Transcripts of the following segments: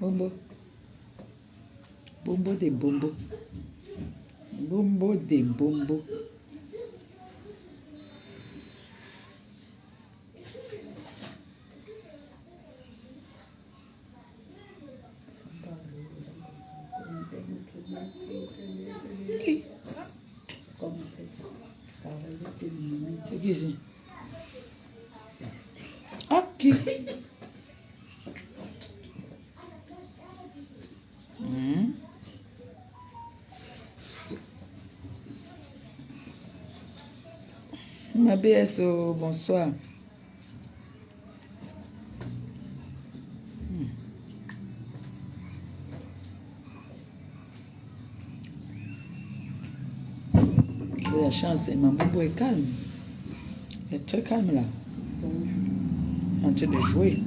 Bombo. Bombo des bombo. Bombo des bombo. C'est qui c'est? Ok. Ma BSO, bonsoir. J'ai la chance, ma bobo est calme. Elle est très calme là. En train de jouer.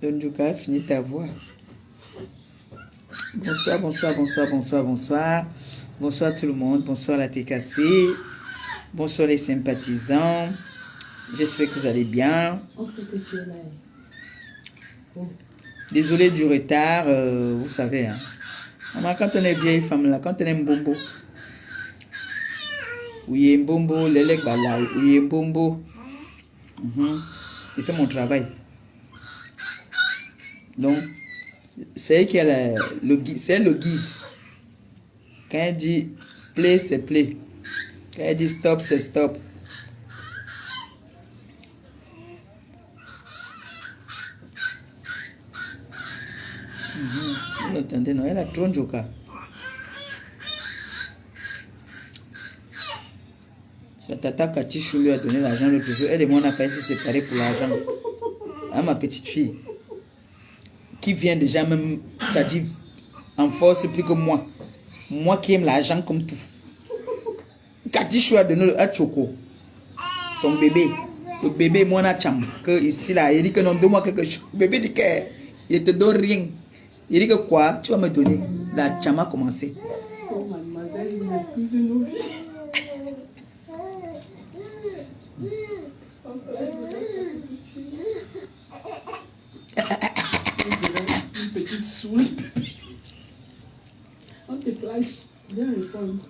Donjuka, fini ta voix. Bonsoir, bonsoir, bonsoir, bonsoir, bonsoir. Bonsoir tout le monde, bonsoir la TKC. Bonsoir les sympathisants. J'espère que vous allez bien. On sait que tu es là. Oh. Désolé du retard, vous savez. Hein. Quand on est vieille femme là, quand on est mbombo. Oui, mbombo, l'élec bala, oui, mbombo. J'ai fait mon travail. Donc, c'est elle qui a le guide. C'est le guide. Quand elle dit play, c'est play. Quand elle dit stop, c'est stop. Vous entendez, non? Elle a trop de joker. La tata Katichou lui a donné l'argent l'autre jour. Elle et moi, on a failli se séparer pour l'argent. À ma petite fille. Qui vient déjà même, c'est-à-dire en force plus que moi. Moi qui aime l'argent comme tout. Katichou a donné à Choco. Son bébé. Le bébé, moi, on a cham. Que ici, là, il dit que non, donne-moi quelque chose. Le bébé dit que il te donne rien. Il dit que quoi? Tu vas me donner. La cham a commencé. Oh, mademoiselle, excusez nos vies. Une petite souris. On te clash. Viens répondre.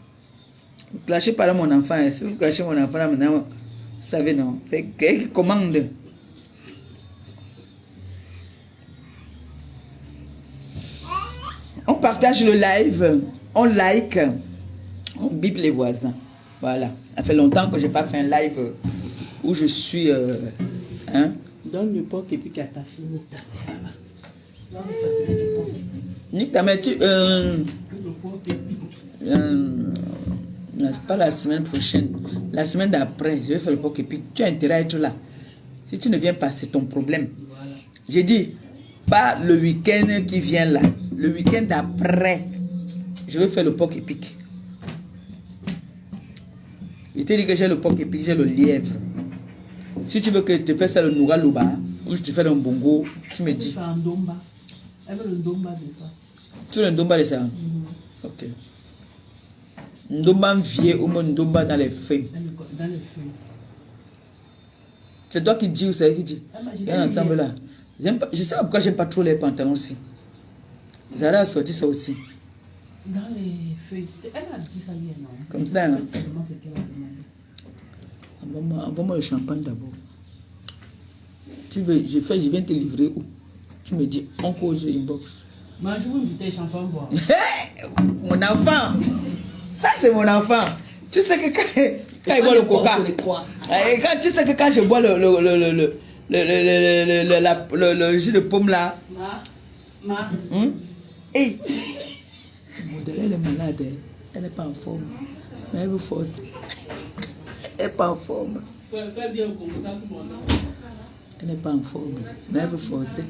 Vous clashez pas là mon enfant. Si vous clashez mon enfant là maintenant, vous savez non. C'est quelqu'un qui commande. On partage le live, on like, on bip les voisins. Voilà. Ça fait longtemps que je n'ai pas fait un live où je suis... Donne le porc et puis qu'à ta fille, nique ta mère. Nique ta mère, tu... c'est pas la semaine prochaine. La semaine d'après, je vais faire le porc et puis tu as intérêt à être là. Si tu ne viens pas, c'est ton problème. Voilà. J'ai dit, pas le week-end qui vient là. Le week-end d'après, je vais faire le porc épic. Je t'ai dit que j'ai le porc épic, j'ai le lièvre. Si tu veux que je te fasse ça le nougat louba, ou je te fais un bongo, tu me dis. C'est un domba. Elle veut le domba de ça. Tu veux le domba de ça? Ok. Un domba vieux ou un domba dans les feuilles? Dans les feuilles. C'est toi qui dis ou c'est elle qui dit? Il y a un ensemble là. Pas, je sais pas pourquoi j'aime pas trop les pantalons aussi. Zara a sorti ça aussi. Dans les feuilles. Elle a dit ça hier, non? Comme ça, hein? Envoie-moi le champagne d'abord. Tu veux, je viens te livrer où? Tu me dis, on cause inbox. Moi, je veux une bouteille de champagne boire. Mon enfant! Ça, c'est mon enfant! Tu sais que quand il boit le coca, quand tu sais que quand je bois le jus de pomme là. Hey! Elle est malade, elle n'est pas en forme. Mais elle veut forcer. Elle n'est pas en forme. Fais bien au Congo, ça c'est bon. Elle n'est pas en forme, mais elle veut forcer.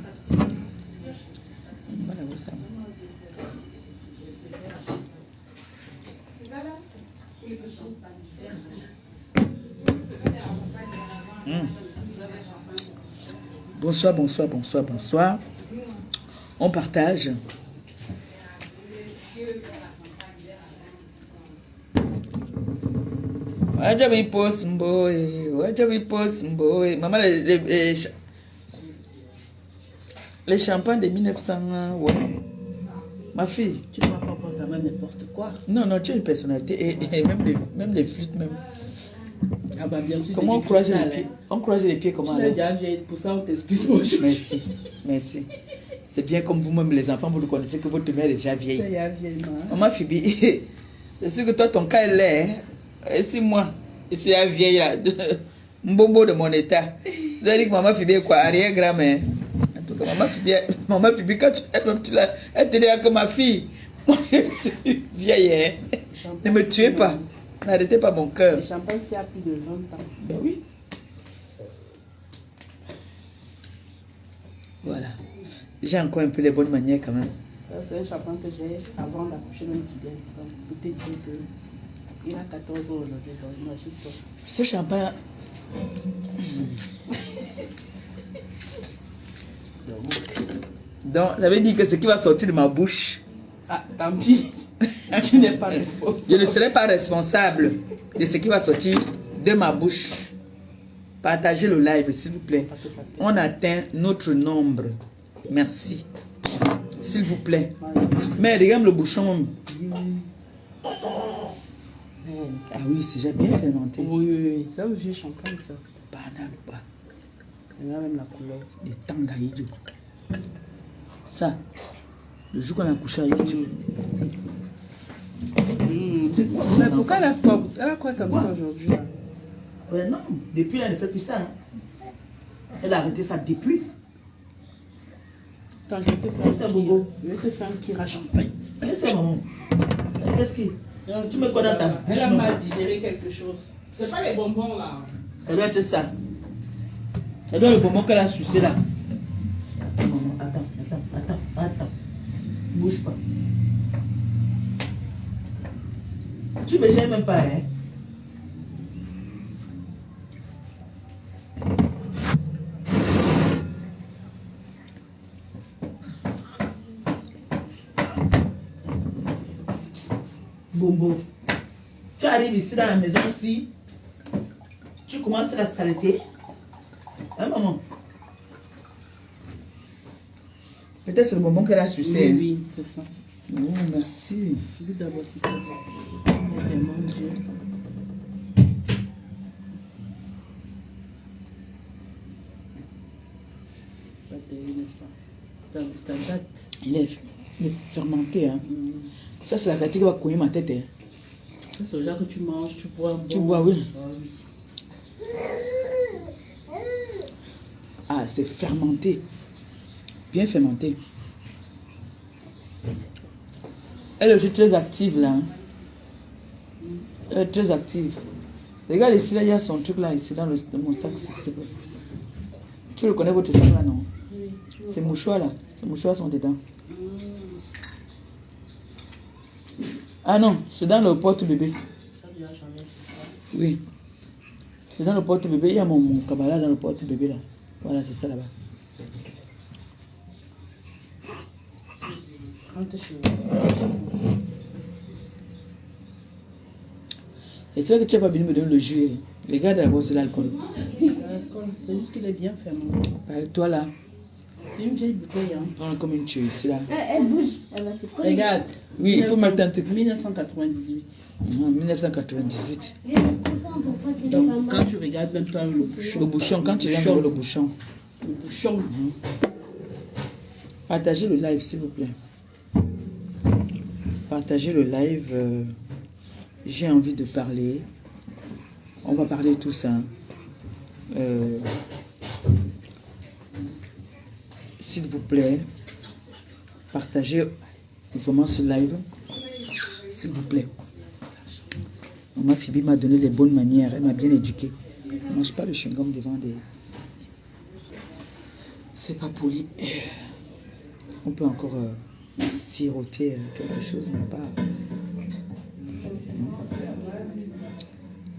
Bonsoir, bonsoir, bonsoir, bonsoir. On partage. Wajabi post mboy, wajabi post mboy. Maman, les champagnes de 1900, ouais. Ma fille. Tu ne vas pas prendre quand même n'importe quoi. Non, non, tu as une personnalité et même les flûtes même. Ah bah bien sûr. Comment on croise les pieds? On croise les pieds comment? Tu es déjà vieille, pour ça on t'excuse aujourd'hui. Merci, merci. C'est bien comme vous-même les enfants, vous le connaissez que votre mère est déjà vieille. C'est déjà vieille, Maman Phoebe, c'est sûr que toi ton cas est laid. Et si moi, je suis la vieille là, mbombo de mon état. Vous allez dire que maman Phoebe est quoi? Arrière-grand-mère. En tout cas, maman Phoebe, quand elle te dit que ma fille, moi je suis vieille. Hein. Ne me tuez pas. N'arrêtez pas mon cœur. Le champagne, c'est à plus de 20 ans. Ben oui. Voilà. J'ai encore un peu les bonnes manières quand même. C'est un champagne que j'ai avant d'accoucher même qui vient. Pour te dire que il a 14 ans aujourd'hui. Donc imagine-toi. Ce champagne. Donc, ça veut dire que ce qui va sortir de ma bouche. Ah, tant pis. Tu n'es pas responsable. Je ne serai pas responsable de ce qui va sortir de ma bouche. Partagez le live, s'il vous plaît. On atteint notre nombre. Merci. S'il vous plaît. Mais regarde le bouchon. Ah oui, c'est déjà bien fermenté. Oui, oui, oui. Ça, le vieux champagne, ça. Banal ou pas. Il a même la couleur. Les temps d'Aïdjo. Ça, le jour qu'on a couché avec Aïdjo. Mais pourquoi elle a quoi comme ça aujourd'hui là? Ouais, non, depuis elle ne fait plus ça. Hein. Elle a arrêté ça depuis. Quand je vais te faire un kira champagne. Qu'est-ce que c'est, maman? Qu'est-ce qui? Tu mets quoi dans ta bouche? Elle a mal digéré quelque chose. C'est pas les bonbons là. Ça doit être ça. Ça doit être le bonbon qu'elle a sucé là. Maman, attends. Bouge pas. Tu me gênes même pas, hein? Bombo. Tu arrives ici dans la maison aussi. Tu commences la saleté. Hein, maman? Peut-être c'est le bonbon qu'elle a sucé. Oui, oui, c'est ça. Oh, merci. Je veux d'abord si ça va. Oh mon Dieu. Pas terrible, n'est-ce pas? Ta date. Il est fermenté. Hein. Ça, c'est la qualité qui va couiller ma tête. Hein. C'est le genre que tu manges, tu bois. Tu bois, oui. Ah, oui. Ah, c'est fermenté. Bien fermenté. Elle est aussi très active là. Hein. Elle est très active. Regarde ici, là, il y a son truc là, ici dans mon sac. Tu le connais, votre sac là, non? Oui, Ces mouchoirs là. Ces mouchoirs sont dedans. Ah non, c'est dans le porte-bébé. Ça vient jamais, c'est ça. Oui. C'est dans le porte-bébé. Il y a mon cabala dans le porte-bébé là. Voilà, c'est ça là-bas. Rentre chez Et c'est vrai que tu n'as pas venu me donner le jus. Regarde d'abord, c'est l'alcool. l'alcool. C'est juste qu'il est bien fermenté. Toi là, C'est une vieille bouteille. Hein. prends comme une tuerie ici là. Elle bouge, elle va se prendre. Regarde. Oui, il faut mettre un truc. 1998. 1998. Donc, quand tu regardes même toi le bouchon. Le bouchon, quand tu viens le bouchon. Le bouchon. Partagez le live, s'il vous plaît. Partagez le live. J'ai envie de parler. On va parler tout ça. S'il vous plaît, partagez vraiment ce live. S'il vous plaît. Maman Phoebe m'a donné les bonnes manières. Elle m'a bien éduqué. Je ne mange pas le chewing-gum devant des... C'est pas poli. On peut encore siroter quelque chose, mais pas...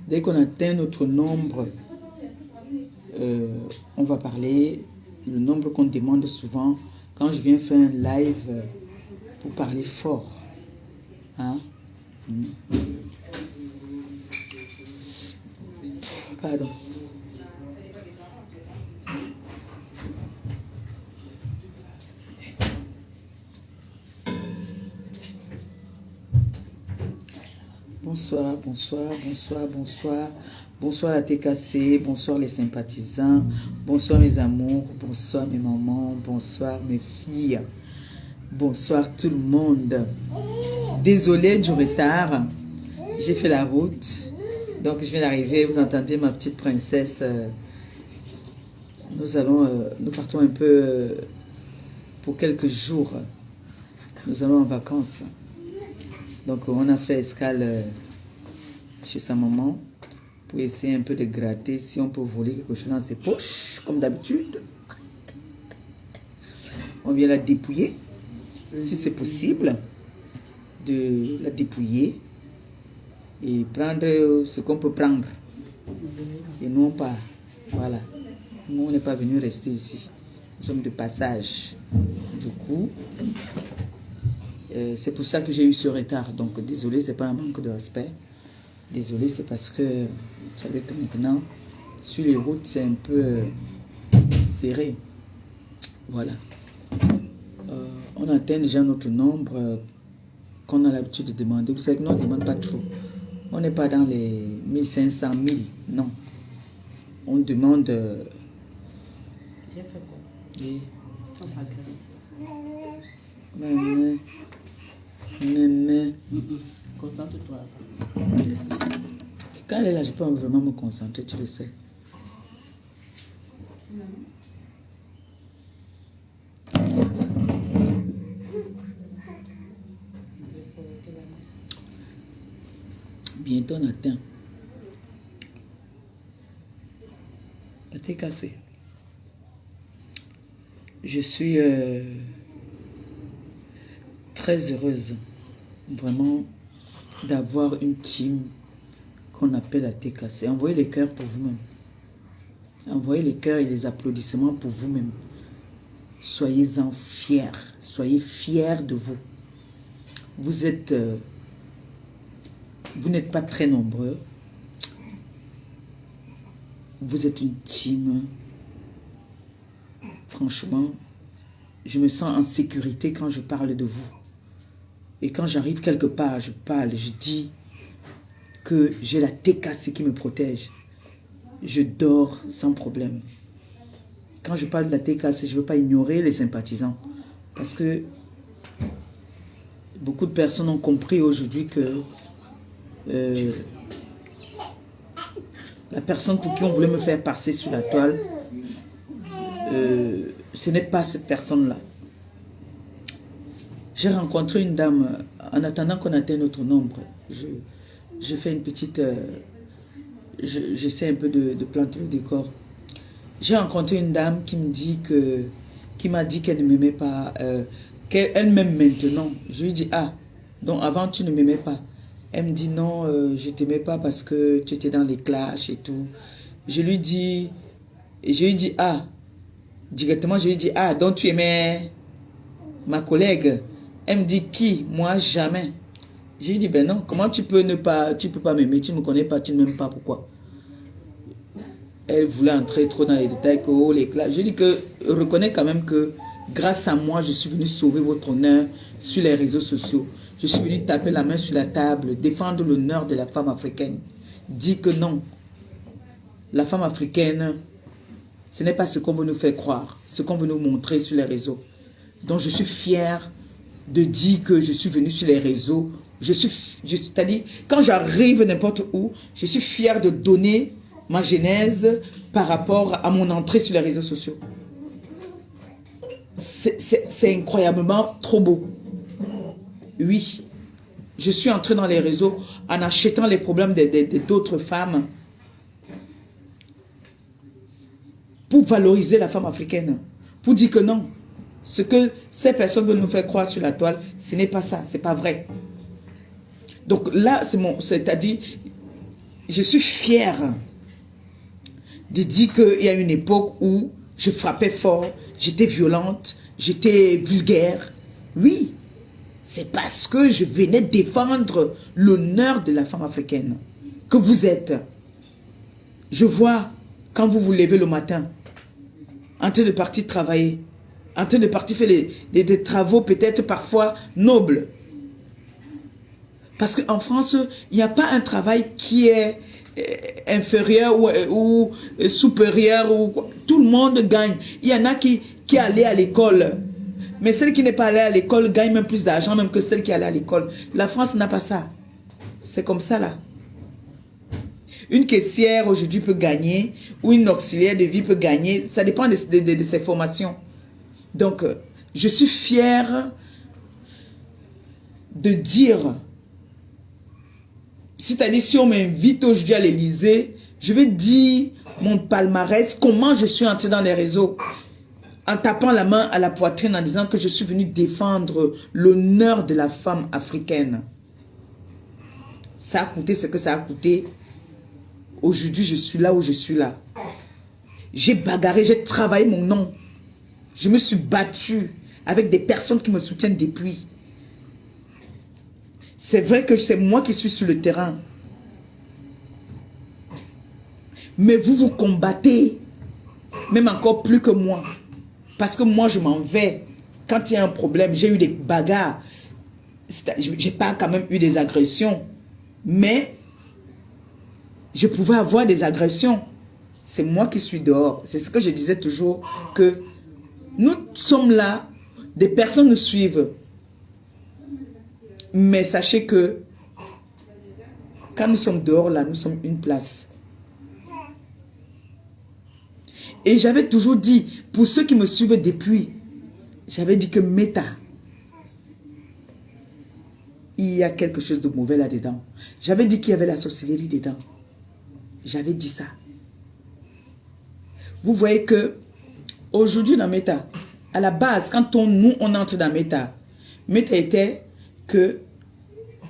Dès qu'on atteint notre nombre, on va parler. Le nombre qu'on demande souvent, quand je viens faire un live pour parler fort. Hein? Pardon. Bonsoir, bonsoir, bonsoir, bonsoir. Bonsoir la TKC, bonsoir les sympathisants, bonsoir mes amours, bonsoir mes mamans, bonsoir mes filles, bonsoir tout le monde. Désolée du retard, j'ai fait la route, donc je viens d'arriver, vous entendez ma petite princesse. Nous partons un peu pour quelques jours, nous allons en vacances. Donc on a fait escale chez sa maman pour essayer un peu de gratter si on peut voler quelque chose dans ses poches, comme d'habitude. On vient la dépouiller, si c'est possible, de la dépouiller et prendre ce qu'on peut prendre. Et non pas, voilà. Nous, on n'est pas venu rester ici. Nous sommes de passage. Du coup, c'est pour ça que j'ai eu ce retard. Donc, désolé, c'est pas un manque de respect. Désolé, c'est parce que vous savez que maintenant, sur les routes, c'est un peu serré. Voilà. On atteint déjà notre nombre qu'on a l'habitude de demander. Vous savez que nous, on ne demande pas trop. On n'est pas dans les 1500, 1000. Non. On demande... J'ai fait quoi? Oui. On agresse. Concentre-toi. Quand elle est là, je peux vraiment me concentrer, tu le sais. Bientôt on atteint. La t'es cassé. Je suis très heureuse, vraiment, d'avoir une team qu'on appelle la TKC. Envoyez les cœurs pour vous-même. Envoyez les cœurs et les applaudissements pour vous-même. Soyez-en fiers. Soyez fiers de vous. Vous êtes... vous n'êtes pas très nombreux. Vous êtes une team. Franchement, je me sens en sécurité quand je parle de vous. Et quand j'arrive quelque part, je parle, je dis que j'ai la TKC qui me protège. Je dors sans problème. Quand je parle de la TKC, je ne veux pas ignorer les sympathisants. Parce que beaucoup de personnes ont compris aujourd'hui que la personne pour qui on voulait me faire passer sur la toile, ce n'est pas cette personne-là. J'ai rencontré une dame, en attendant qu'on atteigne notre nombre, je fais une petite... j'essaie un peu de planter le décor. J'ai rencontré une dame qui me dit que... qui m'a dit qu'elle ne m'aimait pas, qu'elle m'aime maintenant. Je lui dis, ah, donc avant tu ne m'aimais pas. Elle me dit, non, je ne t'aimais pas parce que tu étais dans les clashs et tout. Je lui dis, ah, directement je lui dis, ah, donc tu aimais ma collègue. Elle me dit, qui? Moi, jamais. Je lui dis, ben non, comment tu peux pas m'aimer, tu ne me connais pas, tu ne m'aimes pas, pourquoi? Elle voulait entrer trop dans les détails, que oh, les clashs. Je lui dis que, reconnais quand même que, grâce à moi, je suis venu sauver votre honneur sur les réseaux sociaux. Je suis venu taper la main sur la table, défendre l'honneur de la femme africaine. Dis que non. La femme africaine, ce n'est pas ce qu'on veut nous faire croire, ce qu'on veut nous montrer sur les réseaux. Donc je suis fier de dire que je suis venu sur les réseaux. C'est-à-dire, quand j'arrive n'importe où, je suis fier de donner ma genèse par rapport à mon entrée sur les réseaux sociaux. C'est incroyablement trop beau. Oui, je suis entré dans les réseaux en achetant les problèmes d'autres femmes pour valoriser la femme africaine, pour dire que non, ce que ces personnes veulent nous faire croire sur la toile, ce n'est pas ça, c'est pas vrai. Donc là, c'est-à-dire, je suis fière de dire qu'il y a une époque où je frappais fort, j'étais violente, j'étais vulgaire. Oui, c'est parce que je venais défendre l'honneur de la femme africaine que vous êtes. Je vois quand vous vous levez le matin, en train de partir travailler, en train de partir faire des travaux peut-être parfois nobles. Parce qu'en France, il n'y a pas un travail qui est inférieur ou supérieur. Tout le monde gagne. Il y en a qui allaient à l'école. Mais celle qui n'est pas allée à l'école gagne même plus d'argent même que celle qui allait à l'école. La France n'a pas ça. C'est comme ça là. Une caissière aujourd'hui peut gagner ou une auxiliaire de vie peut gagner. Ça dépend de ses formations. Donc, je suis fière de dire, c'est-à-dire si on m'invite aujourd'hui à l'Élysée, je vais dire mon palmarès, comment je suis entré dans les réseaux, en tapant la main à la poitrine en disant que je suis venu défendre l'honneur de la femme africaine. Ça a coûté ce que ça a coûté. Aujourd'hui, je suis là où je suis là. J'ai bagarré, j'ai travaillé mon nom. Je me suis battue avec des personnes qui me soutiennent depuis. C'est vrai que c'est moi qui suis sur le terrain. Mais vous vous combattez, même encore plus que moi. Parce que moi, je m'en vais. Quand il y a un problème, j'ai eu des bagarres. J'ai pas quand même eu des agressions. Mais je pouvais avoir des agressions. C'est moi qui suis dehors. C'est ce que je disais toujours, que nous sommes là, des personnes nous suivent. Mais sachez que quand nous sommes dehors, là, nous sommes une place. Et j'avais toujours dit, pour ceux qui me suivent depuis, j'avais dit que Meta, il y a quelque chose de mauvais là-dedans. J'avais dit qu'il y avait la sorcellerie dedans. J'avais dit ça. Vous voyez que aujourd'hui dans Meta, à la base, quand nous on entre dans Meta, Meta était que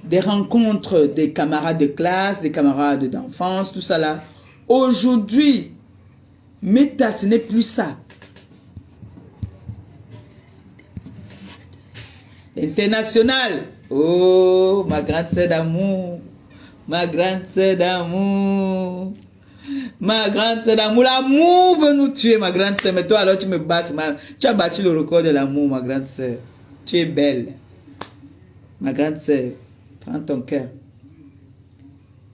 des rencontres des camarades de classe, des camarades d'enfance, tout ça là. Aujourd'hui, Meta, ce n'est plus ça. International. Oh, ma grande sœur d'amour. Ma grande sœur d'amour. Ma grande sœur d'amour. L'amour veut nous tuer, ma grande sœur. Mais toi, alors, tu me bats. Tu as battu le record de l'amour, ma grande sœur. Tu es belle. Ma grande sœur, prends ton cœur.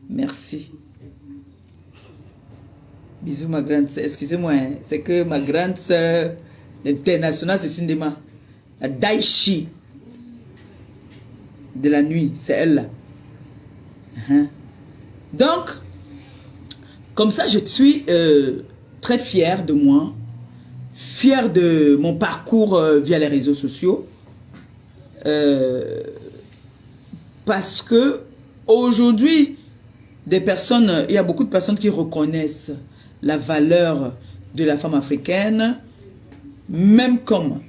Merci. Bisous, ma grande sœur. Excusez-moi, hein. C'est que ma grande sœur, l'international, c'est Sindema. La Daichi de la nuit, c'est elle là. Donc, comme ça, je suis très fière de moi, fière de mon parcours via les réseaux sociaux. Parce que aujourd'hui, il y a beaucoup de personnes qui reconnaissent la valeur de la femme africaine, même comme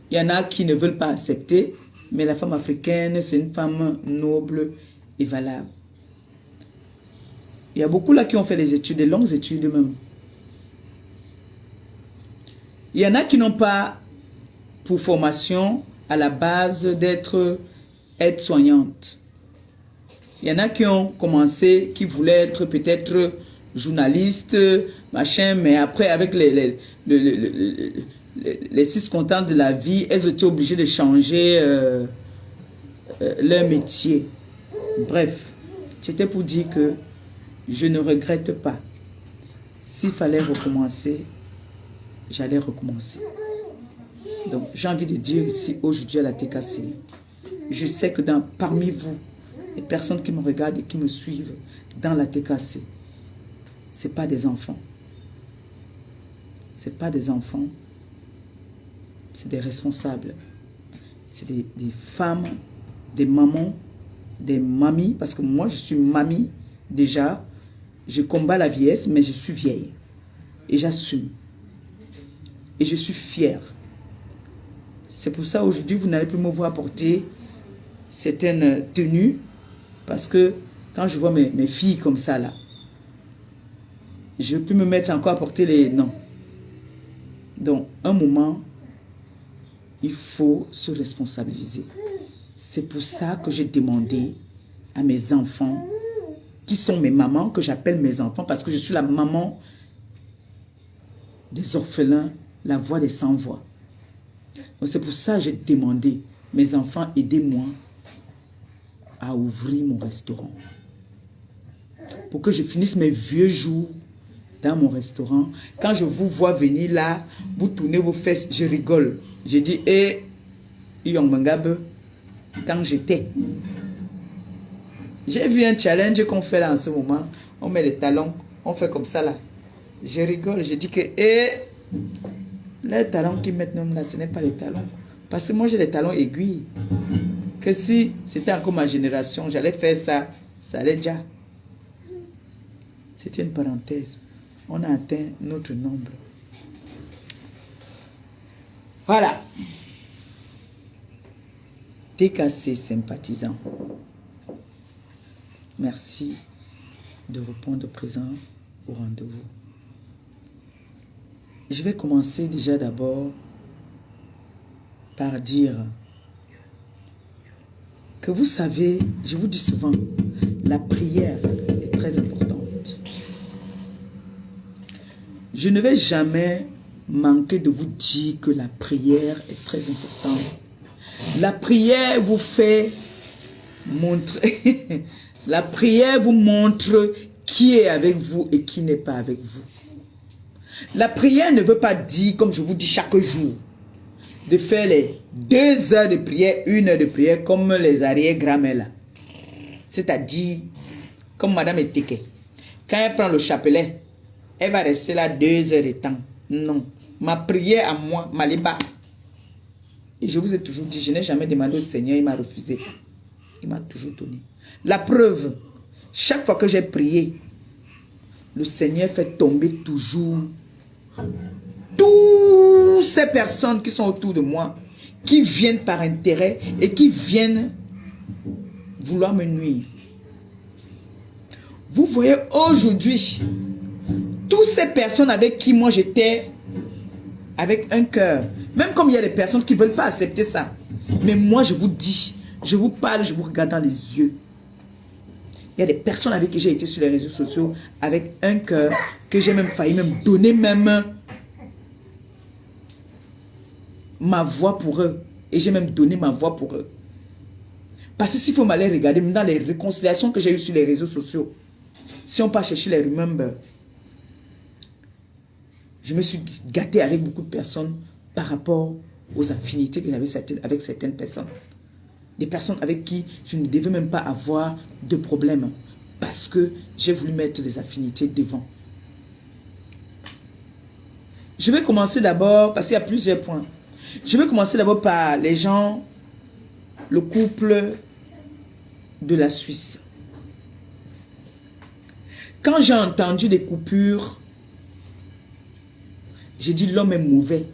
il y en a qui ne veulent pas accepter, mais la femme africaine, c'est une femme noble et valable. Il y a beaucoup là qui ont fait des études, des longues études même. Il y en a qui n'ont pas pour formation à la base d'être aide-soignante. Il y en a qui ont commencé, qui voulaient être peut-être journalistes, machin, mais après avec les circonstances de la vie, elles étaient obligées de changer leur métier. Bref, c'était pour dire que je ne regrette pas. S'il fallait recommencer, j'allais recommencer. Donc, j'ai envie de dire ici, aujourd'hui à la TKC, je sais que parmi vous, les personnes qui me regardent et qui me suivent dans la TKC, ce n'est pas des enfants. Ce n'est pas des enfants. C'est des responsables. C'est des femmes, des mamans, des mamies. Parce que moi, je suis mamie déjà. Je combats la vieillesse, mais je suis vieille. Et j'assume. Et je suis fière. C'est pour ça aujourd'hui, vous n'allez plus me voir porter certaines tenues. Parce que quand je vois mes filles comme ça, là, je ne veux plus me mettre encore à porter les... Non. Donc, un moment, il faut se responsabiliser. C'est pour ça que j'ai demandé à mes enfants, qui sont mes mamans, que j'appelle mes enfants, parce que je suis la maman des orphelins, la voix des sans-voix. Donc c'est pour ça que j'ai demandé, mes enfants, aidez-moi à ouvrir mon restaurant. Pour que je finisse mes vieux jours dans mon restaurant. Quand je vous vois venir là, vous tournez vos fesses, je rigole. J'ai dit, hé, Yongmangabe, quand j'étais, j'ai vu un challenge qu'on fait là en ce moment. On met les talons, on fait comme ça là. Je rigole, je dis que, hé, les talons qui mettent là, ce n'est pas les talons. Parce que moi j'ai les talons aiguilles. Que si c'était encore ma génération, j'allais faire ça, ça allait déjà. C'était une parenthèse. On a atteint notre nombre. Voilà. TKC sympathisant. Merci de répondre présent au rendez-vous. Je vais commencer déjà d'abord par dire que vous savez, je vous dis souvent, la prière est très importante. Je ne vais jamais manquer de vous dire que la prière est très importante. La prière vous fait montrer, la prière vous montre qui est avec vous et qui n'est pas avec vous. La prière ne veut pas dire, comme je vous dis chaque jour, de faire les 2 heures de prière, 1 heure de prière, comme les arrière-grands-mères là. C'est-à-dire, comme Madame Eteke, quand elle prend le chapelet, elle va rester là 2 heures de temps. Non. Ma prière à moi, Maliba. Et je vous ai toujours dit, je n'ai jamais demandé au Seigneur, il m'a refusé. Il m'a toujours donné. La preuve, chaque fois que j'ai prié, le Seigneur fait tomber toujours toutes ces personnes qui sont autour de moi, qui viennent par intérêt et qui viennent vouloir me nuire. Vous voyez aujourd'hui, toutes ces personnes avec qui moi j'étais avec un cœur, même comme il y a des personnes qui ne veulent pas accepter ça, mais moi je vous dis, je vous parle, je vous regarde dans les yeux. Il y a des personnes avec qui j'ai été sur les réseaux sociaux avec un cœur que j'ai même failli même donner même ma voix pour eux. Et j'ai même donné ma voix pour eux. Parce que s'il faut m'aller regarder dans les réconciliations que j'ai eues sur les réseaux sociaux, si on part chercher les remember, je me suis gâté avec beaucoup de personnes par rapport aux affinités que j'avais avec certaines personnes. Des personnes avec qui je ne devais même pas avoir de problème parce que j'ai voulu mettre les affinités devant. Je vais commencer d'abord, parce qu'il y a plusieurs points. Je vais commencer d'abord par les gens, le couple de la Suisse. Quand j'ai entendu des coupures, j'ai dit l'homme est mauvais.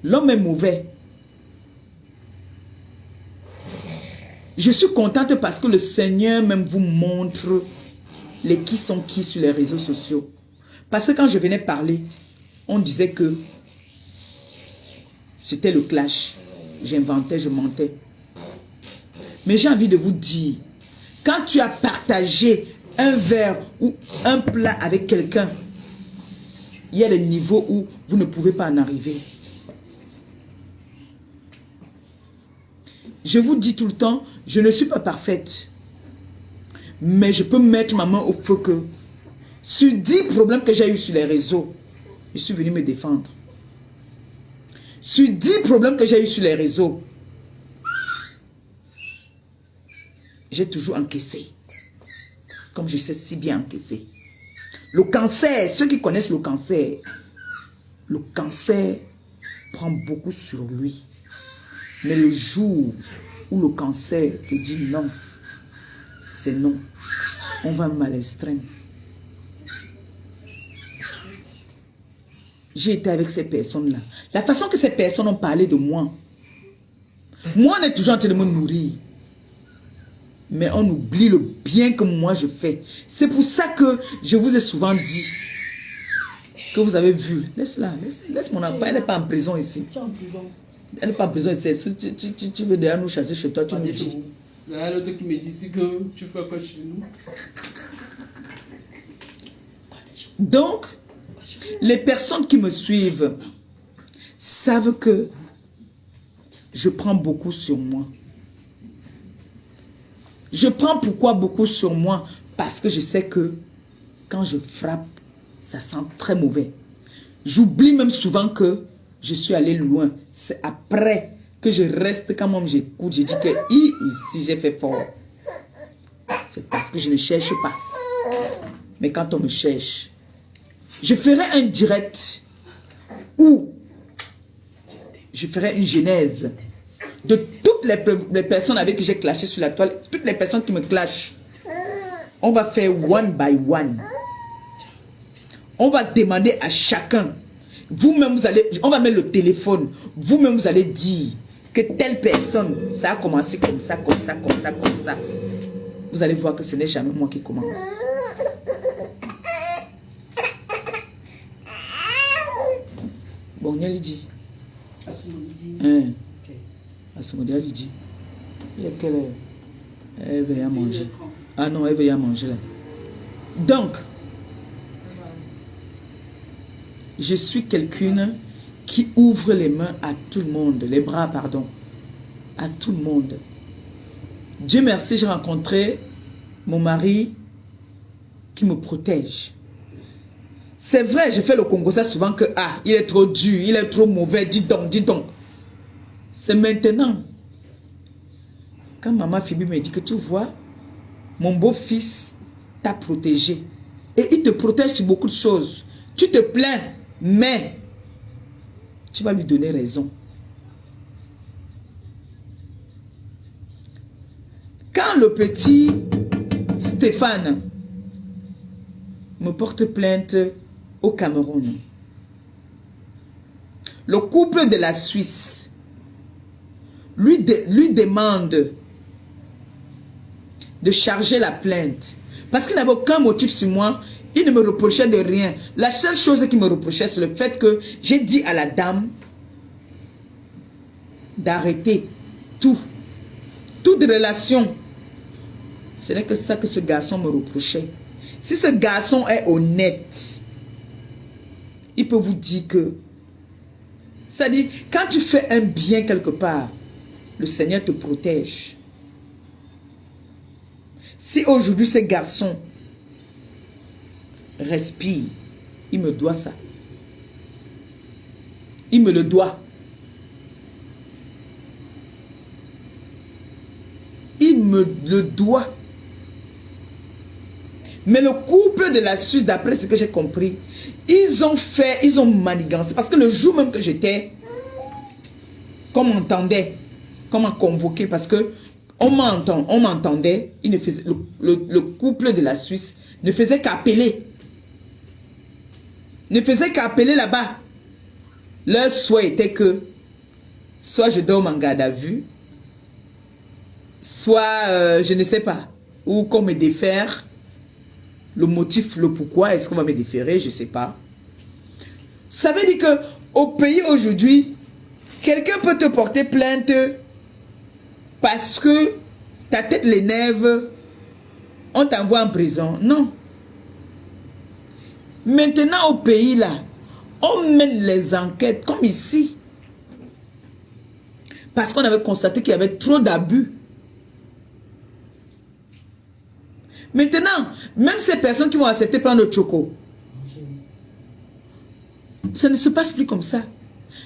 L'homme est mauvais. Je suis contente parce que le Seigneur même vous montre les qui sont qui sur les réseaux sociaux. Parce que quand je venais parler, on disait que c'était le clash. J'inventais, je mentais. Mais j'ai envie de vous dire, quand tu as partagé un verre ou un plat avec quelqu'un, il y a des niveaux où vous ne pouvez pas en arriver. Je vous dis tout le temps, je ne suis pas parfaite. Mais je peux mettre ma main au feu que sur 10 problèmes que j'ai eu sur les réseaux, je suis venu me défendre. Sur 10 problèmes que j'ai eu sur les réseaux, j'ai toujours encaissé. Comme je sais si bien encaisser. Le cancer, ceux qui connaissent le cancer prend beaucoup sur lui. Mais le jour où le cancer te dit non, c'est non. On va mal à l'extrême. J'ai été avec ces personnes-là. La façon que ces personnes ont parlé de moi, moi on est toujours en train de me nourrir. Mais on oublie le bien que moi je fais. C'est pour ça que je vous ai souvent dit, que vous avez vu. Laisse-la, laisse mon enfant. Elle n'est pas en prison ici. Tu es en prison. Elle n'est pas en prison ici. Si tu veux déjà nous chasser chez toi, tu nous dis. Il y a l'autre qui me dit ici que tu fais quoi chez nous. Donc, les personnes qui me suivent savent que je prends beaucoup sur moi. Je prends pourquoi beaucoup sur moi? Parce que je sais que quand je frappe, ça sent très mauvais. J'oublie même souvent que je suis allé loin. C'est après que je reste, quand même j'écoute, je dis que ici j'ai fait fort. C'est parce que je ne cherche pas. Mais quand on me cherche, je ferai un direct où je ferai une genèse de toutes les personnes avec qui j'ai clashé sur la toile, toutes les personnes qui me clashent. On va faire one by one. On va demander à chacun. Vous-même, vous allez, on va mettre le téléphone. Vous-même, vous allez dire que telle personne, ça a commencé comme ça, comme ça, comme ça, comme ça. Vous allez voir que ce n'est jamais moi qui commence. Bon, on dit. Assoumodi a dit. Il est quelle heure? Elle veut y manger. Ah non, elle veut y manger là. Donc, je suis quelqu'un qui ouvre les mains à tout le monde, les bras, pardon, à tout le monde. Dieu merci, j'ai rencontré mon mari qui me protège. C'est vrai, je fais le Congo ça souvent que, ah, il est trop dur, il est trop mauvais, dis donc, dis donc. C'est maintenant. Quand maman Phoebe me dit que tu vois, mon beau-fils t'a protégé. Et il te protège sur beaucoup de choses. Tu te plains, mais tu vas lui donner raison. Quand le petit Stéphane me porte plainte au Cameroun, le couple de la Suisse lui demande de charger la plainte parce qu'il n'avait aucun motif sur moi. Il ne me reprochait de rien. La seule chose qu'il me reprochait, c'est le fait que j'ai dit à la dame d'arrêter tout. Toute relation. Ce n'est que ça que ce garçon me reprochait. Si ce garçon est honnête, il peut vous dire que, c'est-à-dire, quand tu fais un bien quelque part, le Seigneur te protège. Si aujourd'hui ce garçon respire, il me doit ça. Il me le doit. Il me le doit. Mais le couple de la Suisse, d'après ce que j'ai compris, ils ont manigancé. Parce que le jour même que j'étais, comme on m'entendait, comme on convoqué, parce que on m'entendait, le couple de la Suisse ne faisait qu'appeler. Ne faisait qu'appeler là-bas. Leur souhait était que, soit je dorme en garde à vue, soit, je ne sais pas, ou qu'on me défère. Le motif, le pourquoi, est-ce qu'on va me déférer, je ne sais pas. Ça veut dire que au pays aujourd'hui, quelqu'un peut te porter plainte parce que ta tête l'énerve, on t'envoie en prison. Non. Maintenant au pays là, on mène les enquêtes comme ici. Parce qu'on avait constaté qu'il y avait trop d'abus. Maintenant, même ces personnes qui vont accepter prendre le choco, ça ne se passe plus comme ça.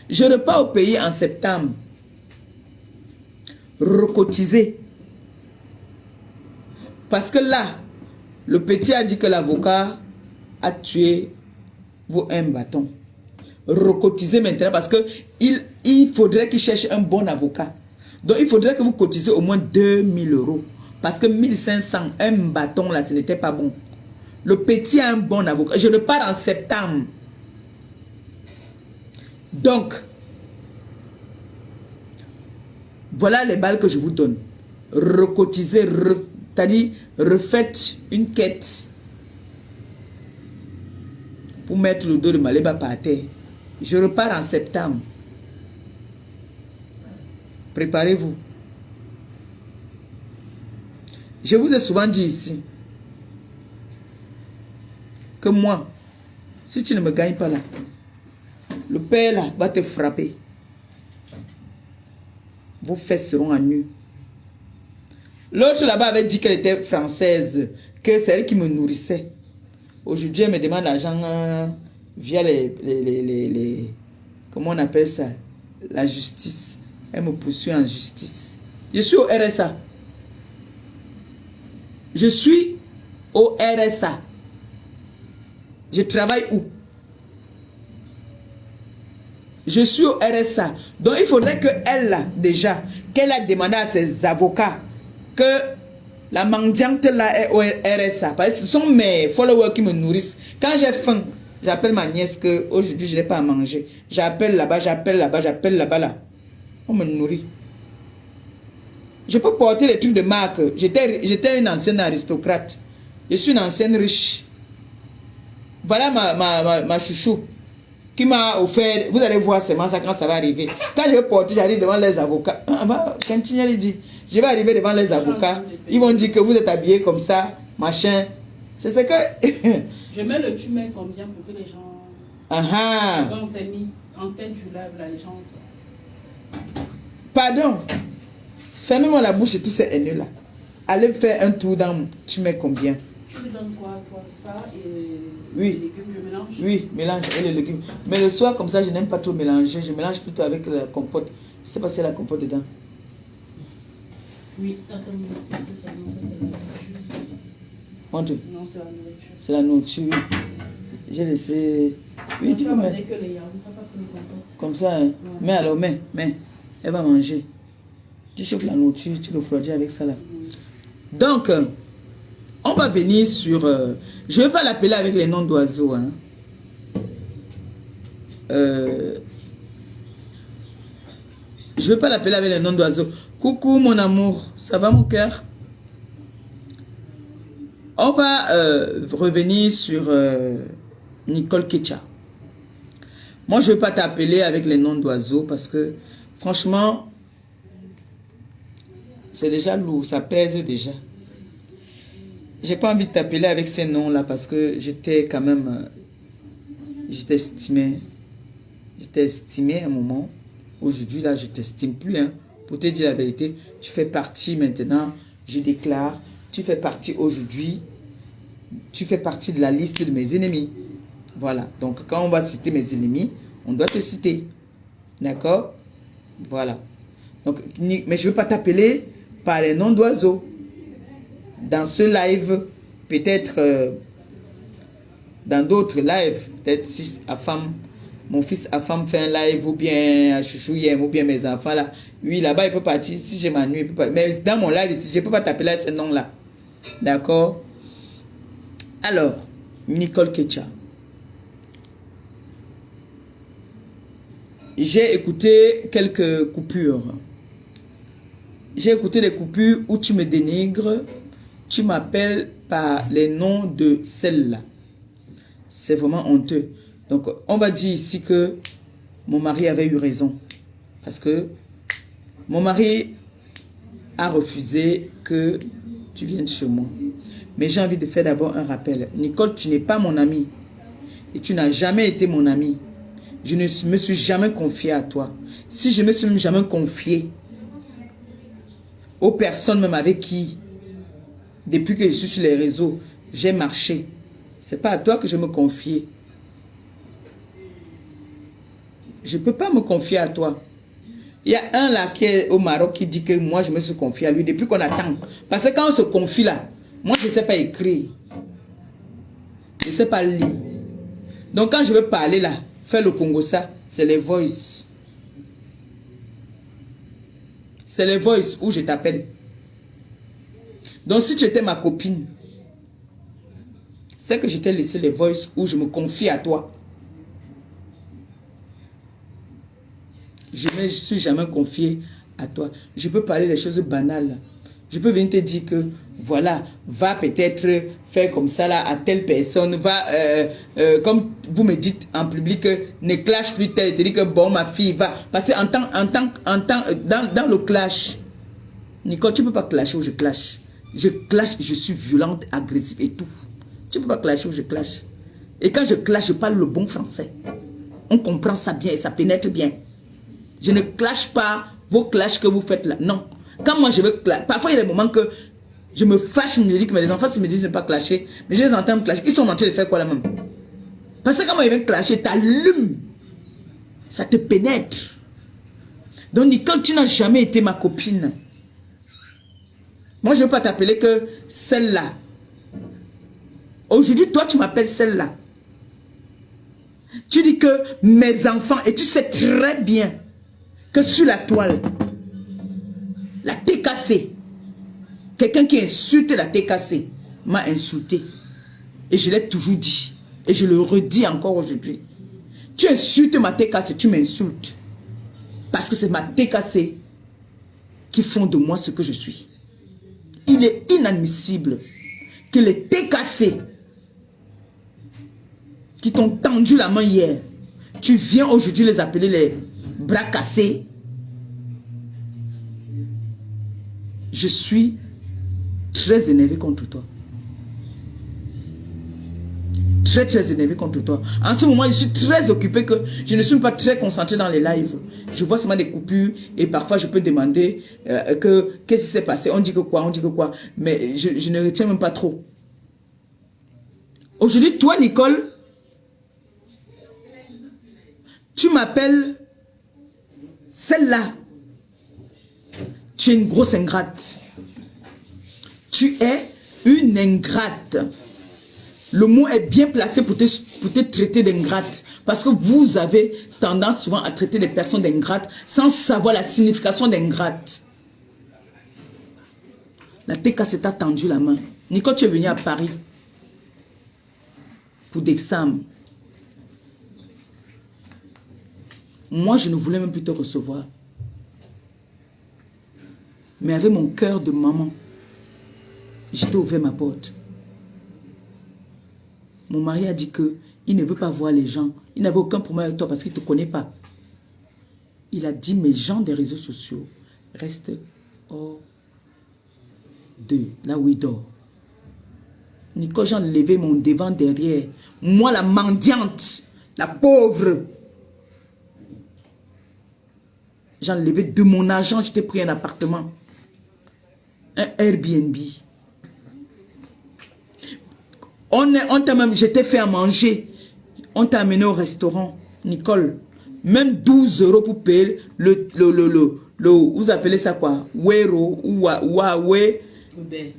Je repars au pays en septembre, recotisé. Parce que là, le petit a dit que l'avocat a tué un bâton. Recotisé maintenant parce que il faudrait qu'il cherche un bon avocat. Donc il faudrait que vous cotisez au moins 2000 €. Parce que 1500, un bâton là, ce n'était pas bon. Le petit a un bon avocat. Je repars en septembre. Donc, voilà les balles que je vous donne. Recotiser, c'est-à-dire refaites une quête pour mettre le dos de Maléba par terre. Je repars en septembre. Préparez-vous. Je vous ai souvent dit ici que moi, si tu ne me gagnes pas là, le père là va te frapper. Vos fesses seront à nu. L'autre là-bas avait dit qu'elle était française, que c'est elle qui me nourrissait. Aujourd'hui, elle me demande l'argent via les... Comment on appelle ça? La justice. Elle me poursuit en justice. Je suis au RSA. Je suis au RSA. Je travaille où? Je suis au RSA. Donc, il faudrait qu'elle, là, déjà, qu'elle a demandé à ses avocats que la mendiante, là, est au RSA. Parce que ce sont mes followers qui me nourrissent. Quand j'ai faim, j'appelle ma nièce que aujourd'hui je n'ai pas à manger. J'appelle là-bas, j'appelle là-bas, j'appelle là-bas, là. On me nourrit. Je peux porter les trucs de marque. J'étais une ancienne aristocrate. Je suis une ancienne riche. Voilà ma chouchou qui m'a offert. Vous allez voir seulement ça quand ça va arriver. Quand je vais porter, j'arrive devant les avocats. On va continuer à lui dire. Je vais arriver devant les avocats. Ils vont dire que vous êtes habillé comme ça, machin. C'est ce que... Je mets le tu mets combien pour que les gens... Quand c'est mis en tête du live, là, les gens... Pardon. Fermez-moi la bouche et tous ces haineux là. Allez faire un tour dans... Tu mets combien? Tu me donnes quoi, toi? Ça et oui. Les légumes, je mélange? Oui, mélange et les légumes. Mais le soir, comme ça, je n'aime pas trop mélanger. Je mélange plutôt avec la compote. Je sais pas s'il y a la compote dedans. Oui, attends, Montre. Non, c'est la nourriture. C'est la nourriture. J'ai laissé... Oui, tu peux mettre. Que les yaourts, t'as pas pris les compotes. Comme ça, hein. Ouais. Mais alors, mais. Elle va manger. Tu chauffes la nourriture, tu le refroidis avec ça là. Donc, on va venir sur... je ne vais pas l'appeler avec les noms d'oiseaux. Hein. Je ne vais pas l'appeler avec les noms d'oiseaux. Coucou mon amour, ça va mon cœur? On va revenir sur Nicole Ketcha. Moi, je ne vais pas t'appeler avec les noms d'oiseaux parce que, franchement, c'est déjà lourd, ça pèse déjà. J'ai pas envie de t'appeler avec ces noms-là parce que j'étais quand même... j'étais estimé. J'étais estimé à un moment. Aujourd'hui, là, je t'estime plus. Hein. Pour te dire la vérité, tu fais partie maintenant, je déclare, tu fais partie aujourd'hui, tu fais partie de la liste de mes ennemis. Voilà. Donc, quand on va citer mes ennemis, on doit te citer. D'accord? Voilà. Donc, mais je ne veux pas t'appeler par les noms d'oiseaux. Dans ce live, peut-être dans d'autres lives, peut-être si mon fils Afam fait un live, ou bien Chouchou Yem, ou bien mes enfants là, oui, là-bas il peut partir, si je m'ennuie, il peut partir. Mais dans mon live, je ne peux pas t'appeler à ce nom-là. D'accord? Alors, Nicole Ketcha. J'ai écouté quelques coupures. J'ai écouté des coupures où tu me dénigres. Tu m'appelles par les noms de celle-là. C'est vraiment honteux. Donc, on va dire ici que mon mari avait eu raison. Parce que mon mari a refusé que tu viennes chez moi. Mais j'ai envie de faire d'abord un rappel. Nicole, tu n'es pas mon amie. Et tu n'as jamais été mon amie. Je ne me suis jamais confiée à toi. Si je me suis même jamais confiée aux personnes même avec qui... Depuis que je suis sur les réseaux, j'ai marché. Ce n'est pas à toi que je me confie. Je ne peux pas me confier à toi. Il y a un là qui est au Maroc qui dit que moi je me suis confié à lui depuis qu'on attend. Parce que quand on se confie là, moi je ne sais pas écrire. Je ne sais pas lire. Donc quand je veux parler là, faire le Congo ça, c'est les voice. C'est les voice où je t'appelle. Donc si tu étais ma copine, c'est que je t'ai laissé les voices où je me confie à toi. Je ne me suis jamais confié à toi. Je peux parler des choses banales. Je peux venir te dire que, voilà, va peut-être faire comme ça là à telle personne, va, comme vous me dites en public, ne clash plus tel, te dit que bon, ma fille va. Parce que dans le clash, Nicole, tu ne peux pas clasher où je clash. Je clash, je suis violente, agressive et tout. Tu ne peux pas clasher où je clash. Et quand je clash, je parle le bon français. On comprend ça bien et ça pénètre bien. Je ne clash pas vos clashs que vous faites là. Non. Quand moi je veux clash, parfois il y a des moments que je me fâche, je me dis que les enfants s'ils me disent de ne pas clasher, mais je les entends me clasher. Ils sont en train de faire quoi là même? Parce que quand moi ils viennent clasher, t'allumes. Ça te pénètre. Donc Nicole, tu n'as jamais été ma copine. Moi je ne veux pas t'appeler que celle-là. Aujourd'hui, toi tu m'appelles celle-là. Tu dis que mes enfants, et tu sais très bien que sur la toile, la TKC, quelqu'un qui insulte la TKC m'a insulté. Et je l'ai toujours dit. Et je le redis encore aujourd'hui. Tu insultes ma TKC, tu m'insultes. Parce que c'est ma TKC qui font de moi ce que je suis. Il est inadmissible que les TKC qui t'ont tendu la main hier, tu viens aujourd'hui les appeler les bras cassés. Je suis très énervé contre toi. Très énervé contre toi. En ce moment, je suis très occupé que je ne suis pas très concentré dans les lives. Je vois seulement des coupures et parfois je peux demander qu'est-ce qui s'est passé. On dit que quoi, mais je ne retiens même pas trop. Aujourd'hui, toi, Nicole, tu m'appelles celle-là. Tu es une grosse ingrate. Tu es une ingrate. Le mot est bien placé pour te traiter d'ingrate. Parce que vous avez tendance souvent à traiter les personnes d'ingrates sans savoir la signification d'ingrate. La TK t'a tendu la main. Nicole, tu es venu à Paris pour d'examen. Moi, je ne voulais même plus te recevoir. Mais avec mon cœur de maman, je t'ai ouvert ma porte. Mon mari a dit qu'il ne veut pas voir les gens. Il n'avait aucun problème avec toi parce qu'il ne te connaît pas. Il a dit, mes gens des réseaux sociaux restent hors de là où il dort. Nicole, j'ai enlevé mon devant derrière. Moi, la mendiante, la pauvre. J'ai enlevé de mon argent, je t'ai pris un appartement. Un Airbnb. On t'a même, je t'ai fait à manger. On t'a amené au restaurant. Nicole, même 12 € pour payer vous appelez ça quoi? Wero ou Huawei. Uber.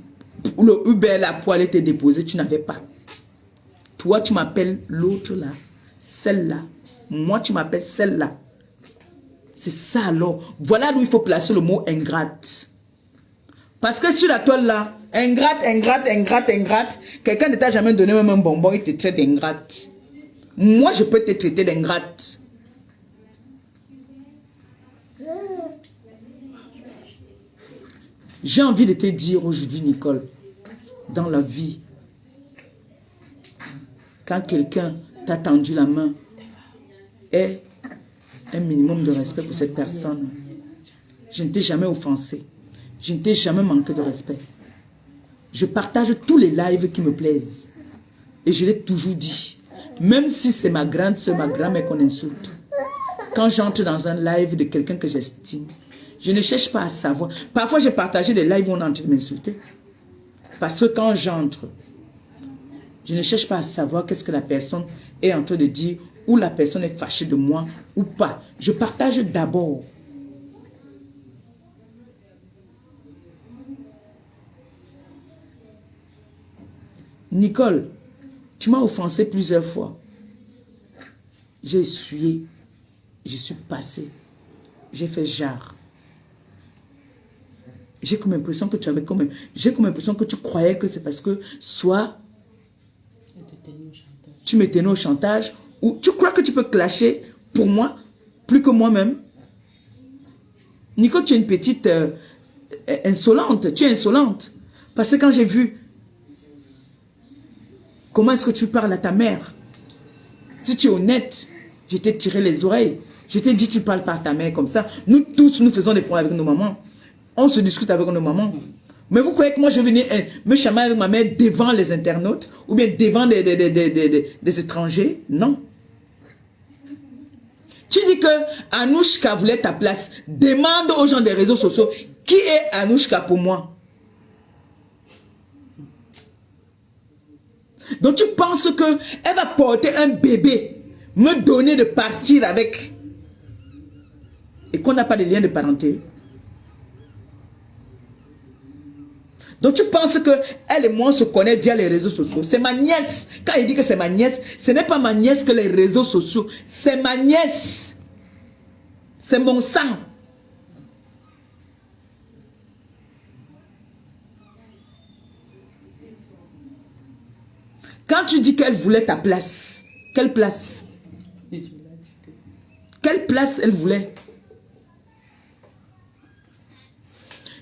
Le Uber, la poêle était déposée, tu n'avais pas. Toi, tu m'appelles l'autre là. Celle-là. Moi, tu m'appelles celle-là. C'est ça alors. Voilà où il faut placer le mot ingrate. Parce que sur la toile là, ingrate, quelqu'un ne t'a jamais donné même un bonbon, il te traite d'ingrate. Moi, je peux te traiter d'ingrate. J'ai envie de te dire aujourd'hui, Nicole, dans la vie, quand quelqu'un t'a tendu la main, aie un minimum de respect pour cette personne. Je ne t'ai jamais offensé. Je ne t'ai jamais manqué de respect. Je partage tous les lives qui me plaisent. Et je l'ai toujours dit. Même si c'est ma grande soeur, ma grand-mère qu'on insulte. Quand j'entre dans un live de quelqu'un que j'estime, je ne cherche pas à savoir. Parfois, j'ai partagé des lives où on est en train de m'insulter. Parce que quand j'entre, je ne cherche pas à savoir qu'est-ce que la personne est en train de dire, ou la personne est fâchée de moi, ou pas. Je partage d'abord. Nicole, tu m'as offensé plusieurs fois. J'ai essuyé. Je suis passé. J'ai fait genre. J'ai comme l'impression que tu avais comme... J'ai comme l'impression que tu croyais que c'est parce que soit... Tu me tenais au chantage. Ou tu crois que tu peux clasher pour moi plus que moi-même. Nicole, tu es une petite... insolente. Tu es insolente. Parce que quand j'ai vu comment est-ce que tu parles à ta mère, si tu es honnête, je t'ai tiré les oreilles. Je t'ai dit, tu parles pas à ta mère comme ça. Nous tous, nous faisons des problèmes avec nos mamans. On se discute avec nos mamans. Mais vous croyez que moi, je venais me chamailler avec ma mère devant les internautes ou bien devant des étrangers? Non. Tu dis que Anouchka voulait ta place. Demande aux gens des réseaux sociaux, qui est Anouchka pour moi? Donc tu penses que elle va porter un bébé, me donner de partir avec, et qu'on n'a pas de lien de parenté? Donc tu penses que elle et moi on se connaît via les réseaux sociaux? C'est ma nièce. Quand il dit que c'est ma nièce, ce n'est pas ma nièce que les réseaux sociaux. C'est ma nièce. C'est mon sang. Quand tu dis qu'elle voulait ta place, quelle place? Quelle place elle voulait?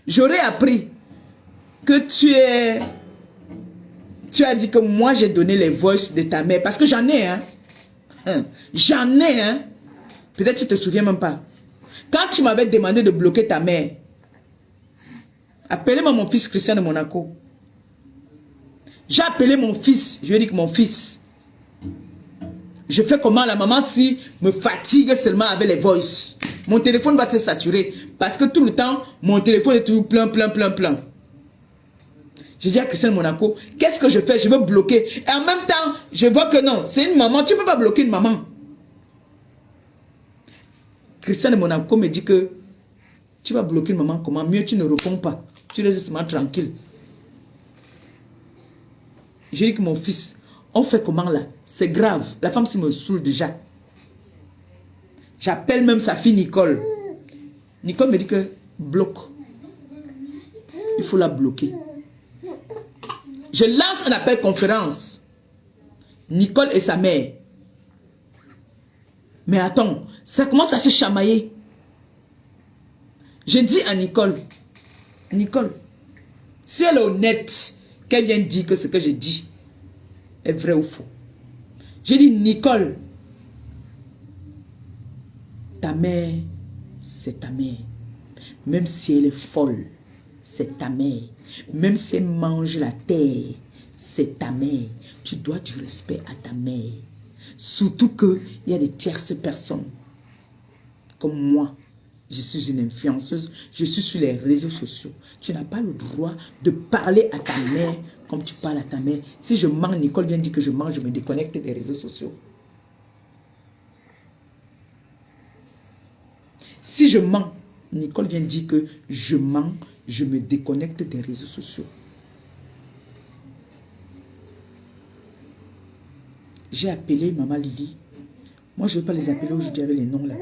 J'aurais appris que tu as dit que moi j'ai donné les voices de ta mère. Parce que j'en ai, hein. J'en ai, hein. Peut-être tu ne te souviens même pas. Quand tu m'avais demandé de bloquer ta mère, appelez-moi mon fils Christian de Monaco. J'ai appelé mon fils. Je lui ai dit que mon fils, je fais comment la maman si me fatigue seulement avec les voices. Mon téléphone va se saturer. Parce que tout le temps, mon téléphone est toujours plein. J'ai dit à Christian de Monaco, qu'est-ce que je fais? Je veux bloquer. Et en même temps, je vois que non, c'est une maman. Tu ne peux pas bloquer une maman. Christian de Monaco me dit que tu vas bloquer une maman comment? Mieux tu ne réponds pas. Tu restes seulement tranquille. J'ai dit que mon fils, on fait comment là? C'est grave. La femme s'y me saoule déjà. J'appelle même sa fille Nicole. Nicole me dit que bloque. Il faut la bloquer. Je lance un appel conférence. Nicole et sa mère. Mais attends, ça commence à se chamailler. Je dis à Nicole, Nicole, si elle est honnête, qu'elle vienne dire que ce que je dis est vrai ou faux. J'ai dit, Nicole, ta mère, c'est ta mère. Même si elle est folle, c'est ta mère. Même si elle mange la terre, c'est ta mère. Tu dois du respect à ta mère. Surtout qu'il y a des tierces personnes. Comme moi, je suis une influenceuse, je suis sur les réseaux sociaux. Tu n'as pas le droit de parler à ta mère comme tu parles à ta mère. Si je mens, Nicole vient dire que je mens, je me déconnecte des réseaux sociaux. Si je mens, Nicole vient dire que je mens, je me déconnecte des réseaux sociaux. J'ai appelé Maman Lily. Moi, je ne veux pas les appeler aujourd'hui avec les noms là.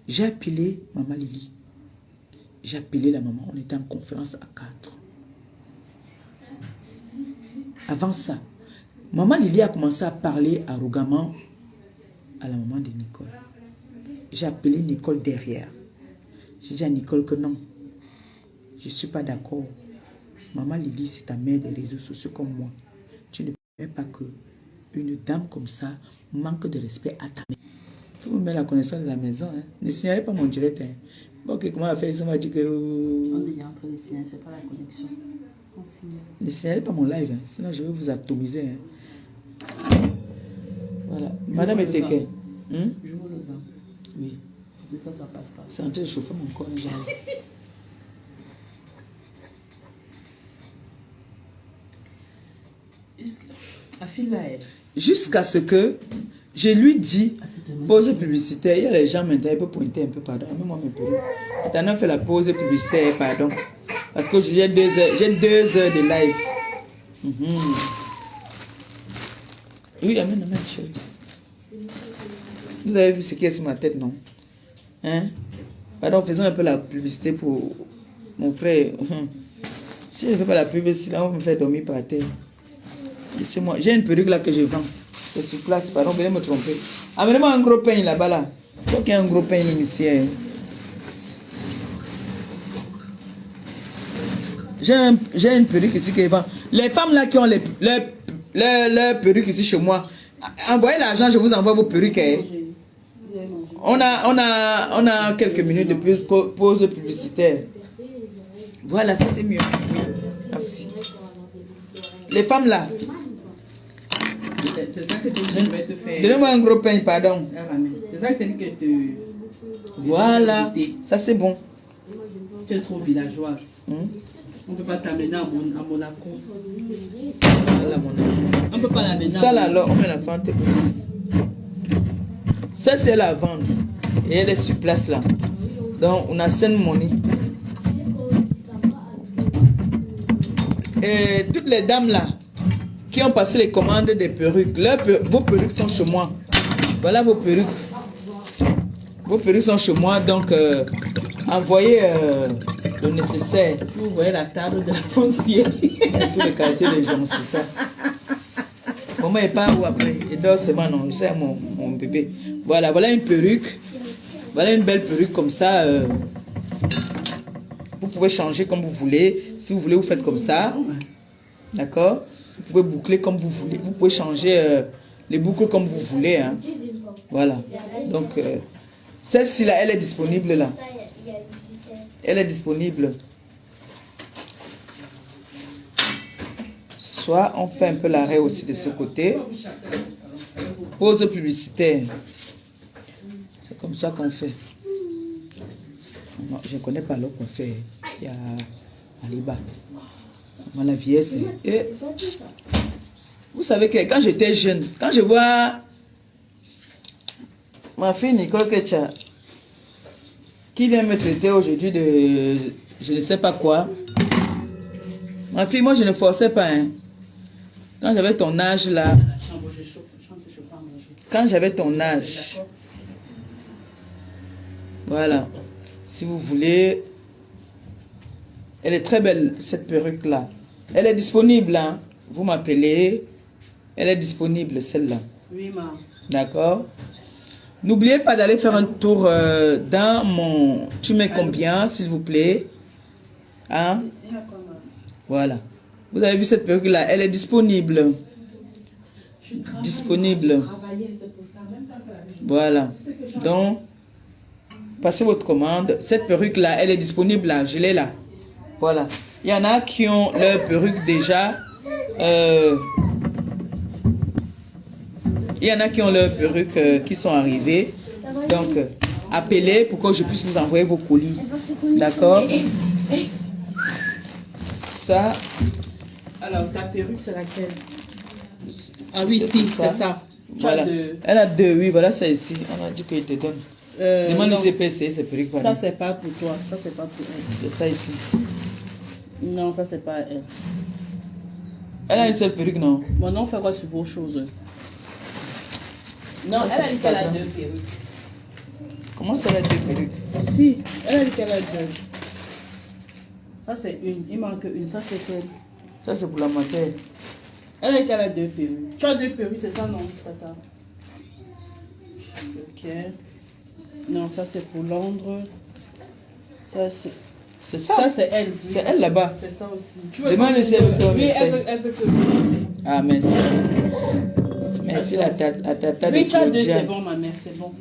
J'ai appelé Maman Lily. J'ai appelé la maman. On était en conférence à 4. Avant ça, Maman Lily a commencé à parler arrogamment à la maman de Nicole. J'ai appelé Nicole derrière. J'ai dit à Nicole que non. Je ne suis pas d'accord. Maman Lily, c'est ta mère des réseaux sociaux comme moi. Tu ne peux pas que une dame comme ça manque de respect à ta mère. Il faut me mettre la connexion de la maison. Hein. Ne signalez pas mon direct. Hein. Ok, comment on va faire? Ça m'a dit que... On est en train de signaler, c'est pas la connexion. On signale. Ne signalez pas mon live. Hein. Sinon, je vais vous atomiser. Hein. Voilà. Madame était que... Je vous le vends. Oui. Mais ça passe pas. C'est en train de chauffer mon corps. Jusqu'à ce que je lui dis, pause publicitaire. Il y a les gens maintenant, ils peuvent pointer un peu, pardon. Même moi, mes perruques. T'en as fait la pause publicitaire, pardon. Parce que j'ai 2 heures de live. Oui, amène, chérie. Vous avez vu ce qui est sur ma tête, non? Hein? Pardon, faisons un peu la publicité pour mon frère. Si je ne fais pas la publicité, là, on va me faire dormir par terre. Laissez-moi. J'ai une perruque là que je vends. C'est sur place, pardon, venez me tromper. Amenez-moi un gros pain là-bas là. Il faut qu'il y ait un gros pain ici. J'ai une perruque ici qui vend. Les femmes là qui ont les perruques ici chez moi, envoyez l'argent, je vous envoie vos perruques. Hein. On a quelques minutes de pause publicitaire. Voilà, ça c'est mieux. Merci. Les femmes là. C'est ça que je vais te faire. Donnez-moi un gros pain, pardon. C'est ça que tu dis que Voilà, ça c'est bon. tu es trop villageoise. On ne peut pas t'amener à Monaco. Voilà, mon ami. On ne peut pas l'amener. Ça là, alors, on met la vente ici. Ça c'est la vente. Et elle est sur place là. Donc on a send money. Et toutes les dames là qui ont passé les commandes des perruques, vos perruques sont chez moi. Voilà vos perruques. Vos perruques sont chez moi, donc envoyez le nécessaire. Si vous voyez la table de la foncière. Tous les qualités des gens, c'est ça. Maman est pas où après. Il dort seulement, non, c'est mon bébé. Voilà, voilà une perruque. Voilà une belle perruque comme ça. Vous pouvez changer comme vous voulez. Si vous voulez, vous faites comme ça. D'accord? Vous pouvez boucler comme vous voulez. Vous pouvez changer les boucles comme vous voulez. Hein. Voilà. Donc, celle-ci là, elle est disponible là. Elle est disponible. Soit on fait un peu l'arrêt aussi de ce côté. Pause publicitaire. C'est comme ça qu'on fait. Non, je ne connais pas l'autre qu'on fait. Il y a Aliba. Moi, la vieillesse. Et vous savez que quand j'étais jeune, quand je vois ma fille Nicole Ketcha, qui vient me traiter aujourd'hui de je ne sais pas quoi. Ma fille, moi je ne forçais pas. Hein. Quand j'avais ton âge là. Quand j'avais ton âge. Voilà. Si vous voulez. Elle est très belle cette perruque là. Elle est disponible. Hein. Vous m'appelez. Elle est disponible celle-là. Oui, ma. D'accord. N'oubliez pas d'aller faire un tour dans mon... Tu mets combien, s'il vous plaît? Hein? Voilà. Vous avez vu cette perruque-là? Elle est disponible. Disponible. Voilà. Donc, passez votre commande. Cette perruque-là, elle est disponible là. Je l'ai là. Voilà. Il y en a qui ont leur perruque déjà... Il y en a qui ont leurs perruques qui sont arrivées. Donc, appelez pour que je puisse vous envoyer vos colis. D'accord? Ça. Alors, ta perruque, c'est laquelle? Ah oui, si, c'est ça. Voilà. Elle a deux, oui, voilà ça ici. On a dit qu'il te donne. Demande le CPC, c'est perruque. Ça, c'est pas pour toi. Ça, c'est pas pour elle. C'est ça ici. Non, ça, c'est pas elle. Elle a une seule perruque, non? Bon, non, on fait quoi sur vos choses? Non, elle a dit qu'elle a deux perruques. Comment ça, elle a deux perruques? Si, elle a dit qu'elle a deux. Ça, c'est une. Il manque une. Ça, c'est quelle? Ça, c'est pour la matière. Elle a dit qu'elle a deux perruques. Tu as deux perruques, c'est ça, non, Tata? Ok. Non, ça, c'est pour Londres. Ça, c'est... C'est ça? Ça, c'est elle. Oui. C'est elle là-bas. C'est ça aussi. Tu veux demande le serviteur. Oui, elle veut que vous. Ah, merci. Merci à tata de oui, tu as deux, Claudia. c'est bon, ma mère, c'est bon.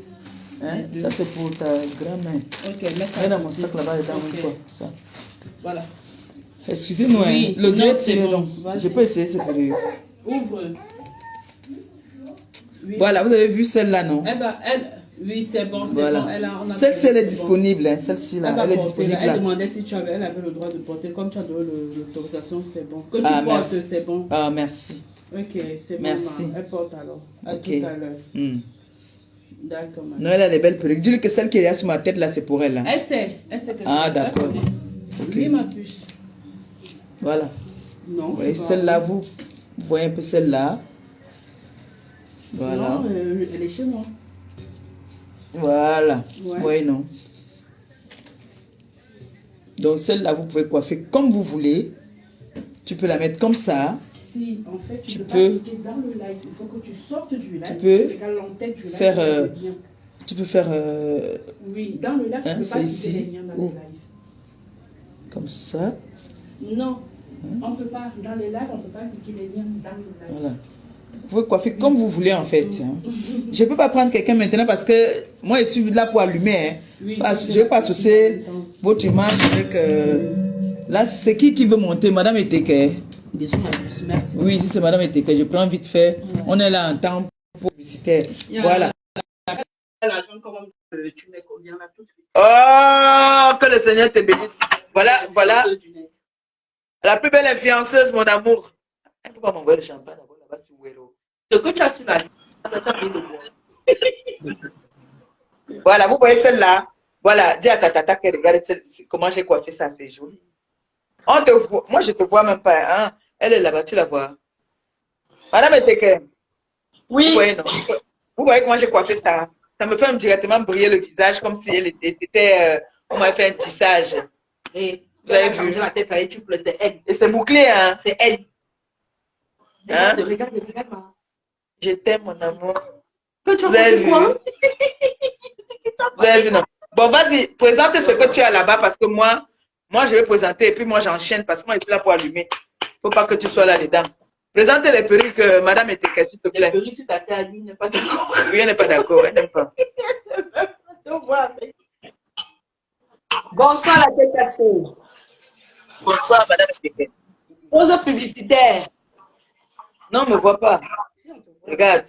Hein? Ça, c'est pour ta grand-mère. Ok, mets ça. Mets dans mon sac là-bas, dedans, Ok. une fois. Ça. Voilà. Excusez-moi, Oui, hein. Le non, jet, c'est bon. donc. Vas-y. Je peux essayer cette perruque. Ouvre. Oui. Voilà, vous avez vu celle-là, non? Oui, c'est bon, c'est Voilà. bon. Celle-ci, elle est disponible. Hein. Celle-ci, là, elle est disponible. Elle Là. demandait si elle avait le droit de porter. Comme tu as donné l'autorisation, c'est bon. Que tu Ah, portes, merci. c'est bon. Ah, merci. Ok, c'est bon. Merci. Ma. Elle porte alors. À Ok. tout à l'heure. D'accord, ma. Non, elle a des belles perruques. Dis-lui que celle qui est là sur ma tête, là, c'est pour elle. Hein. Elle sait que Ah, c'est d'accord. elle connaît. Ok. Oui, ma puce. Voilà. Non, Vous voyez, c'est pas- celle-là, vous voyez un peu celle-là. Voilà. Non, elle est chez moi. Voilà. Ouais. Oui, non. Donc, celle-là, vous pouvez coiffer comme vous voulez. Tu peux la mettre comme ça. Si, en fait, Tu tu peux- peux pas cliquer dans le live. Il faut que tu sortes du live. peux Tu regardes l'entête du live. faire, tu regardes bien. Tu peux faire Oui, dans le live, hein, tu peux c'est pas ici. cliquer les liens dans Où? le live. Comme ça. Non, on ne peut pas. Dans les lives, on ne peut pas cliquer les liens dans le live. Voilà. Vous pouvez coiffer comme vous voulez en fait. Hein. Je ne peux pas prendre quelqu'un maintenant parce que moi je suis là pour allumer. Hein. Oui, Parce, je ne vais pas associer votre image avec... là, c'est qui veut monter? Madame Eteke. Bisous, ma puce, merci. Oui, c'est Madame Eteke. Je prends vite fait. Ouais. On est là en temps publicitaire. Voilà. L'argent, comment tu mets combien là tout de suite. Oh, que le Seigneur te bénisse. Voilà, voilà. La plus belle influenceuse, mon amour. Elle peut pas m'envoyer le champagne là-bas sur Wero. Ce que tu as sur la... Voilà, vous voyez celle-là. Voilà, dis à ta tata qu'elle regarde comment j'ai coiffé ça, c'est joli. On te voit, moi je te vois même pas. Hein. Elle est là-bas, tu la vois. Madame Eteke. Oui. Vous voyez, non? Vous voyez comment j'ai coiffé ça? Ça me fait directement briller le visage comme si elle était, on m'avait fait un tissage. Et vous avez vu? La tête, c'est elle. Et c'est bouclé, hein? C'est elle. Hein? Regarde. Je t'aime, mon amour. Vous avez vu? Vous avez vu, non? Bon, vas-y, présente ce que tu as là-bas parce que moi, je vais présenter et puis moi, j'enchaîne parce que moi, je suis là pour allumer. Il ne faut pas que tu sois là-dedans. Présente les perruques, madame était s'il te plaît. Les perruques, si ta tête à lui, n'est pas d'accord. Oui, elle n'est pas d'accord, elle n'aime pas. Bonsoir, la tête cassée. Bonsoir, madame Eteke. Pause publicitaire. Non, on ne me voit pas. Regarde.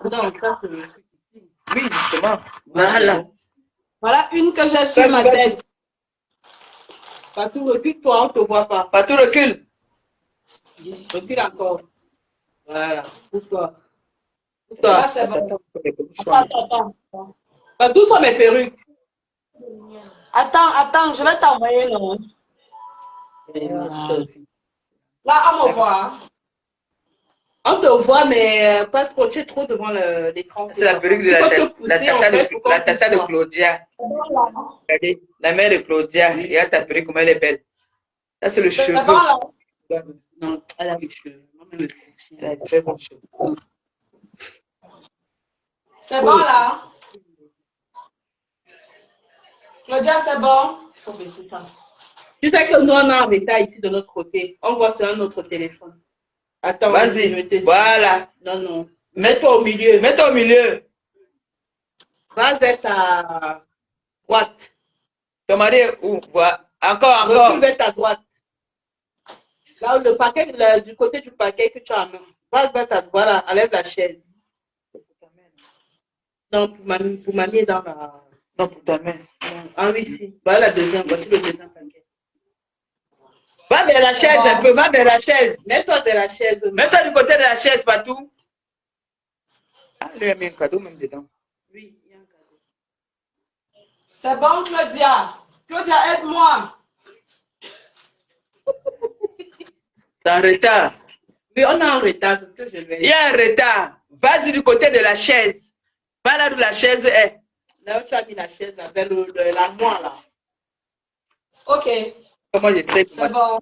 Non, ça, oui, justement. Voilà. Voilà une que j'ai sur ma tête. Patou, recule-toi, on ne te voit pas. Patou, recule. Recule encore. Voilà, pousse-toi. Pousse-toi. Là, c'est bon. Attends. Patou, sont mes perruques. Attends, je vais t'envoyer non. Là, on me voit. On te voit, mais pas trop, tu es trop devant l'écran. C'est la perruque de la tata de Claudia. Regardez, la mère de Claudia. Regarde ta perruque, comment elle est belle. Ça, c'est le cheveu. Non, elle a les cheveux. Elle a très bons cheveux. C'est bon, là? Claudia, c'est bon? Faut baisser ça. Tu sais que nous, on a un état ici de notre côté. On voit sur un autre téléphone. Attends, vas-y, je vais te dire. Voilà. Non. Mets-toi au milieu. Mets-toi au milieu. Va vers ta droite. Ton mari est où? Voilà. Encore. Recule vers ta droite. Là, le paquet, du côté du paquet que tu as en main. Va vers ta droite. Voilà, enlève la chaise. Non, pour mamie dans la... Non, pour ta main. Ah oui, si. Voilà la deuxième. Voici le deuxième paquet. Va vers la chaise un peu, va vers la chaise. Mets-toi vers la chaise. Mets-toi du côté de la chaise, Patou. Ah, il y a mis un cadeau même dedans. Oui, il y a un cadeau. C'est bon, Claudia. Claudia, aide-moi. C'est en retard. Oui, on est en retard, c'est ce que je vais dire. Il y a un retard. Vas-y du côté de la chaise. Va là où la chaise est. Là où tu as mis la chaise, là, vers l'armoire, là. Ok. Comment j'essaie pour c'est bon.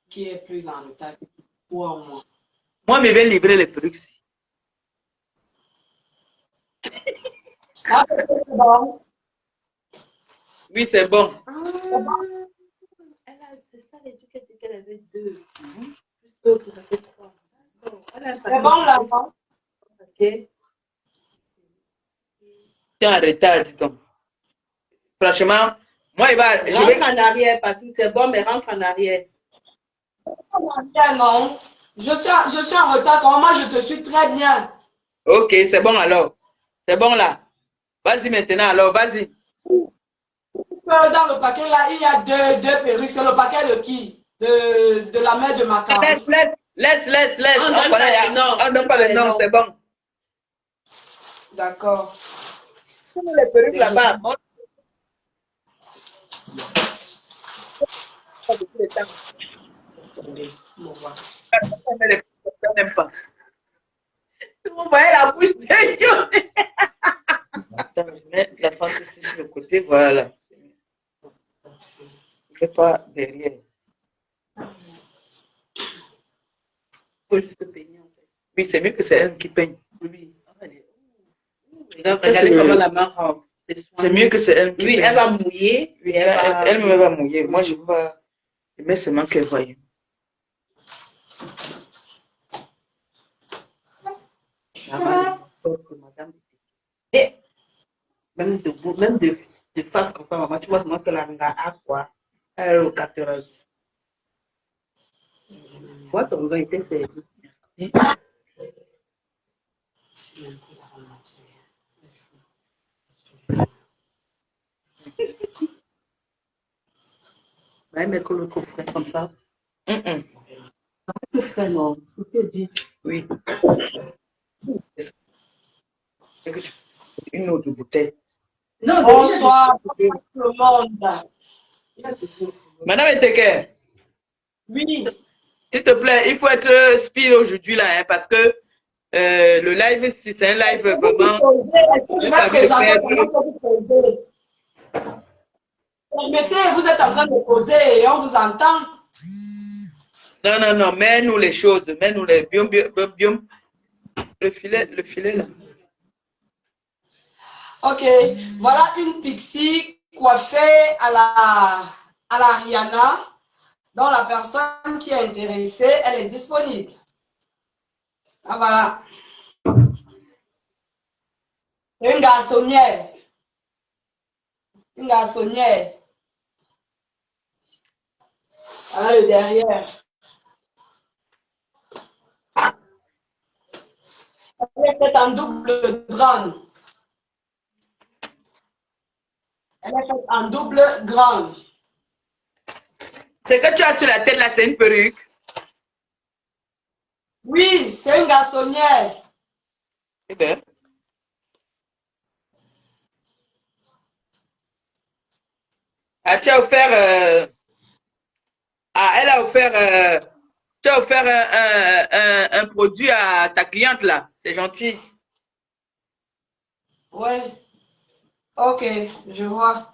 Qui est plus en retard ou en moi? Moi, je vais livrer les perruques. Ah, c'est bon. Oui, c'est bon. C'est ça, elle dit qu'elle avait deux. Plus d'autres, ça fait trois. C'est bon, là. Ok. Tu es en retard, dis donc. Franchement, moi, je vais... Rentre en arrière, Patou. C'est bon, mais rentre en arrière. Non. Je suis en retard. Moi, je te suis très bien. Ok, c'est bon alors. C'est bon là. Vas-y maintenant alors, vas-y. Dans le paquet là, il y a deux perruques. C'est le paquet de qui? De la mère de ma tante. Laisse. On donne pas le nom, c'est bon. D'accord. Les perruques là-bas. N'aime pas. Vous voyez la bouche de Attends, je mets la face sur le côté, voilà. Il n'est pas derrière. Il faut juste peigner en fait. Oui, c'est mieux que c'est elle qui peigne. Oui. Regardez comment la main rentre. C'est mieux que c'est elle qui Oui, peigne. elle va mouiller. Oui, elle-même va mouiller. Moi, je ne veux pas. Je mets seulement qu'elle voie. Et même debout, même de face comme ça, maman, tu vois seulement que la main a quoi. Elle est au 4 heures. Toi, ton gars était fait. Mais que l'autre frère comme ça. Le frère, non. Il te dit. Oui. Une autre bouteille. Non, bonsoir, tout le monde. Madame Eteke. Oui. S'il te plaît, il faut être speed aujourd'hui là, hein, parce que le live, c'est un live vraiment. Est-ce que je vais présenter comment vous posez? Permettez, vous êtes en train de poser et on vous entend. Non, non, non, mets-nous les choses, mets-nous les biom, biom. Le filet là. Ok, voilà une pixie coiffée à la Rihanna, dont la personne qui est intéressée, elle est disponible. Ah voilà. Une garçonnière. Une garçonnière. Voilà le derrière. Elle est faite en double grande. Elle est faite en double grande. Ce que tu as sur la tête là, c'est une perruque. Oui, c'est une garçonnière. Eh bien. Ah, tu as offert. Elle a offert. Tu as offert un produit à ta cliente là. C'est gentil. Ouais. Ok, je vois.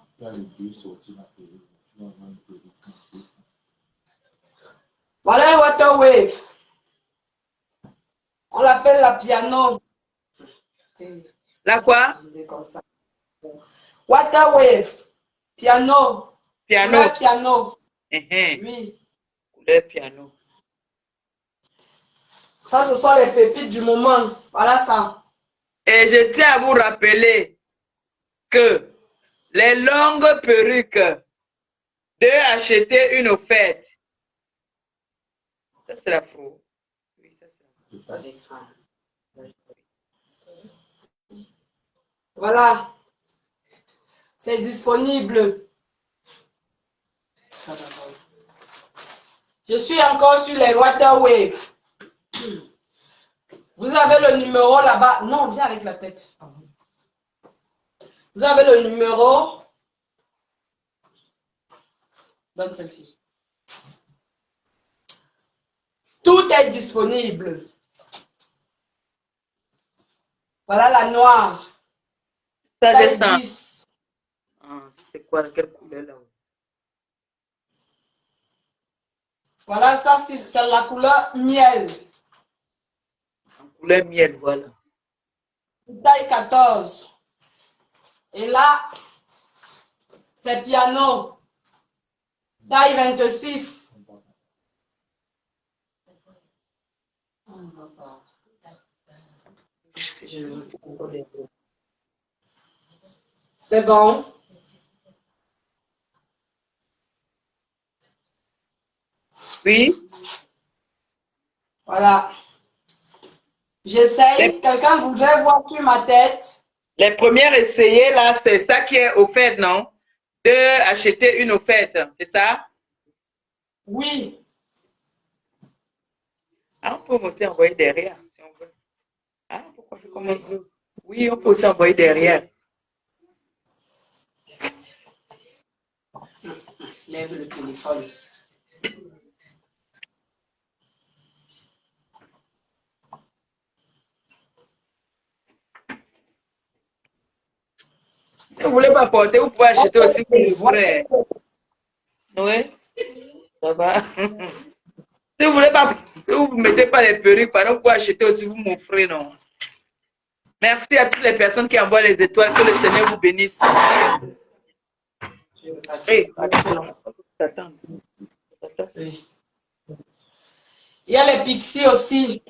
Voilà un water wave. On l'appelle la piano. Là quoi? Water wave. Piano. Piano. Couleur piano. Oui. Couleur piano. Ça, ce sont les pépites du moment. Voilà ça. Et je tiens à vous rappeler que les longues perruques de acheter une offerte. Ça, c'est la fraude. Oui, ça, c'est la Voilà. C'est disponible. Je suis encore sur les water waves. Vous avez le numéro là-bas. Non, viens avec la tête. Vous avez le numéro. Donne celle-ci. Tout est disponible. Voilà la noire. Ça Taille descend. 10. C'est quoi? Quelle couleur là? Voilà, ça c'est la couleur miel. En couleur miel, voilà. Taille 14. Et là, c'est piano. Taille 26. C'est bon. Oui. Voilà. J'essaye. Quelqu'un voudrait voir sur ma tête. Les premières essayées là, c'est ça qui est offert, non? De acheter une offerte, c'est ça? Oui. Ah, on peut aussi envoyer derrière, si on veut. Ah, pourquoi je commence? Oui, on peut aussi envoyer derrière. Lève le téléphone. Si vous ne voulez pas porter, vous pouvez acheter aussi pour le frère. Oui, ça va. Si vous voulez pas, si vous ne mettez pas les perruques, pardon, pour acheter aussi, vous m'offrez, non? Merci à toutes les personnes qui envoient les étoiles. Que le Seigneur vous bénisse. Hey, attends. Oui. Il y a les pixies aussi.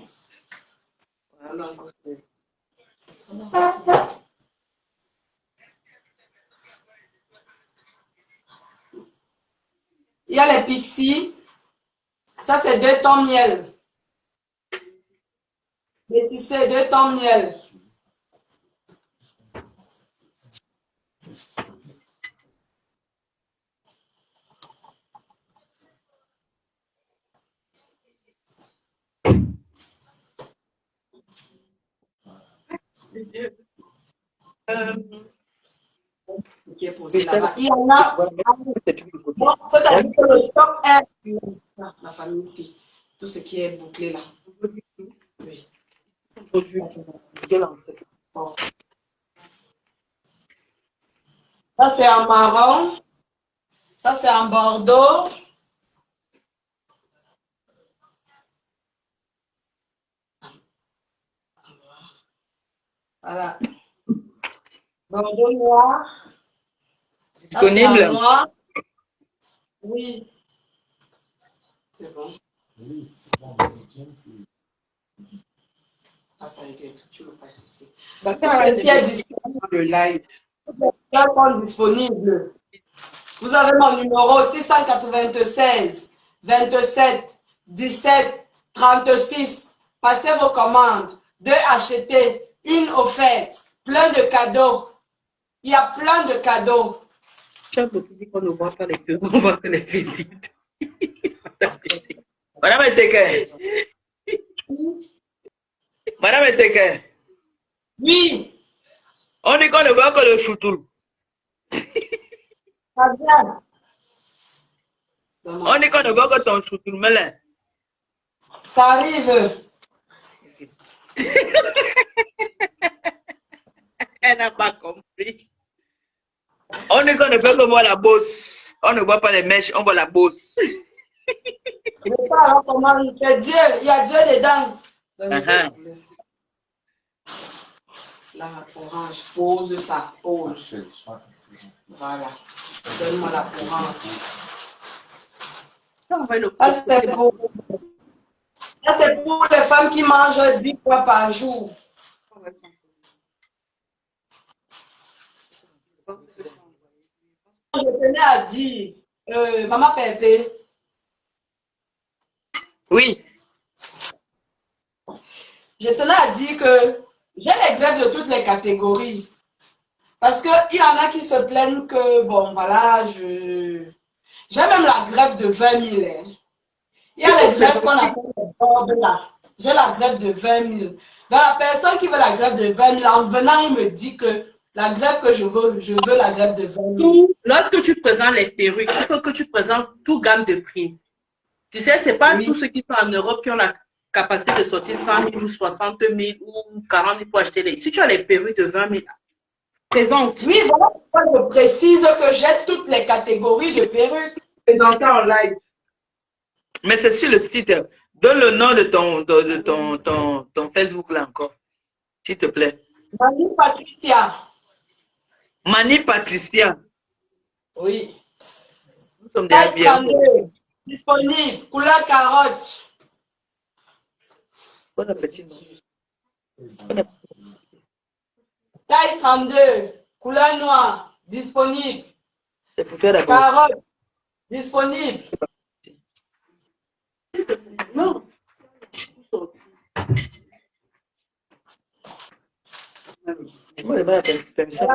Il y a les pixies. Ça, c'est 2 tons miel. Métissé, 2 tons miel. Qui est posé là-bas. Il y en a. Bon, c'est-à-dire que le top est la famille ici. Tout ce qui est bouclé là. Oui. Bon. Ça, c'est en marron. Ça, c'est en bordeaux. Voilà. Bordeaux noir. Ça, c'est en noir. Oui. C'est bon. Ah, ça a été tout. Tu le passes ici. Ceci est disponible. Le live. Disponible. Vous avez mon numéro 696 27 17 36. Passez vos commandes. 2 achetés, 1 offerte. Plein de cadeaux. Il y a plein de cadeaux. Chaque fois dit qu'on ne voit pas les deux, on voit que les visites. Madame Eteke. Madame Eteke. Oui. On dit qu'on ne voit que le choutoul. Ça vient. On dit qu'on ne voit que ton choutoul, mais là. Ça arrive. Elle n'a pas compris. On dit qu'on ne peut que voir la bosse. On ne voit pas les mèches, on voit la bosse. Je ne sais pas alors comment il fait Dieu. Il y a Dieu dedans. Là, orange, pose ça, pose. Voilà. Donne-moi la orange. Ça, c'est pour les femmes qui mangent 10 fois par jour. Je tenais à dire, Maman Pépé. Oui. Je tenais à dire que j'ai les greffes de toutes les catégories. Parce qu'il y en a qui se plaignent que, bon, voilà, j'ai même la greffe de 20 000. Hein. Il y a les greffes qu'on appelle les bordes là. J'ai la greffe de 20 000. Donc, la personne qui veut la greffe de 20 000, en venant, il me dit que la greffe que je veux la greffe de 20 000. Lorsque tu présentes les perruques, il faut que tu présentes toute gamme de prix. Tu sais, ce n'est pas tous ceux qui sont en Europe qui ont la capacité de sortir 100 000 ou 60 000 ou 40 000 pour acheter les. Si tu as les perruques de 20 000, présente. Oui, voilà pourquoi je précise que j'ai toutes les catégories de perruques. Présenter en live. Mais c'est sur le site. Donne le nom de ton Facebook là encore. S'il te plaît. Mani Patricia. Mani Patricia. Oui. Nous sommes des bien. Disponible. Couleur carotte. Bon appétit. Taille 32. Couleur noire. Disponible. C'est pour toi d'abord. Carotte. Disponible. Non. Moi, je vais la permission.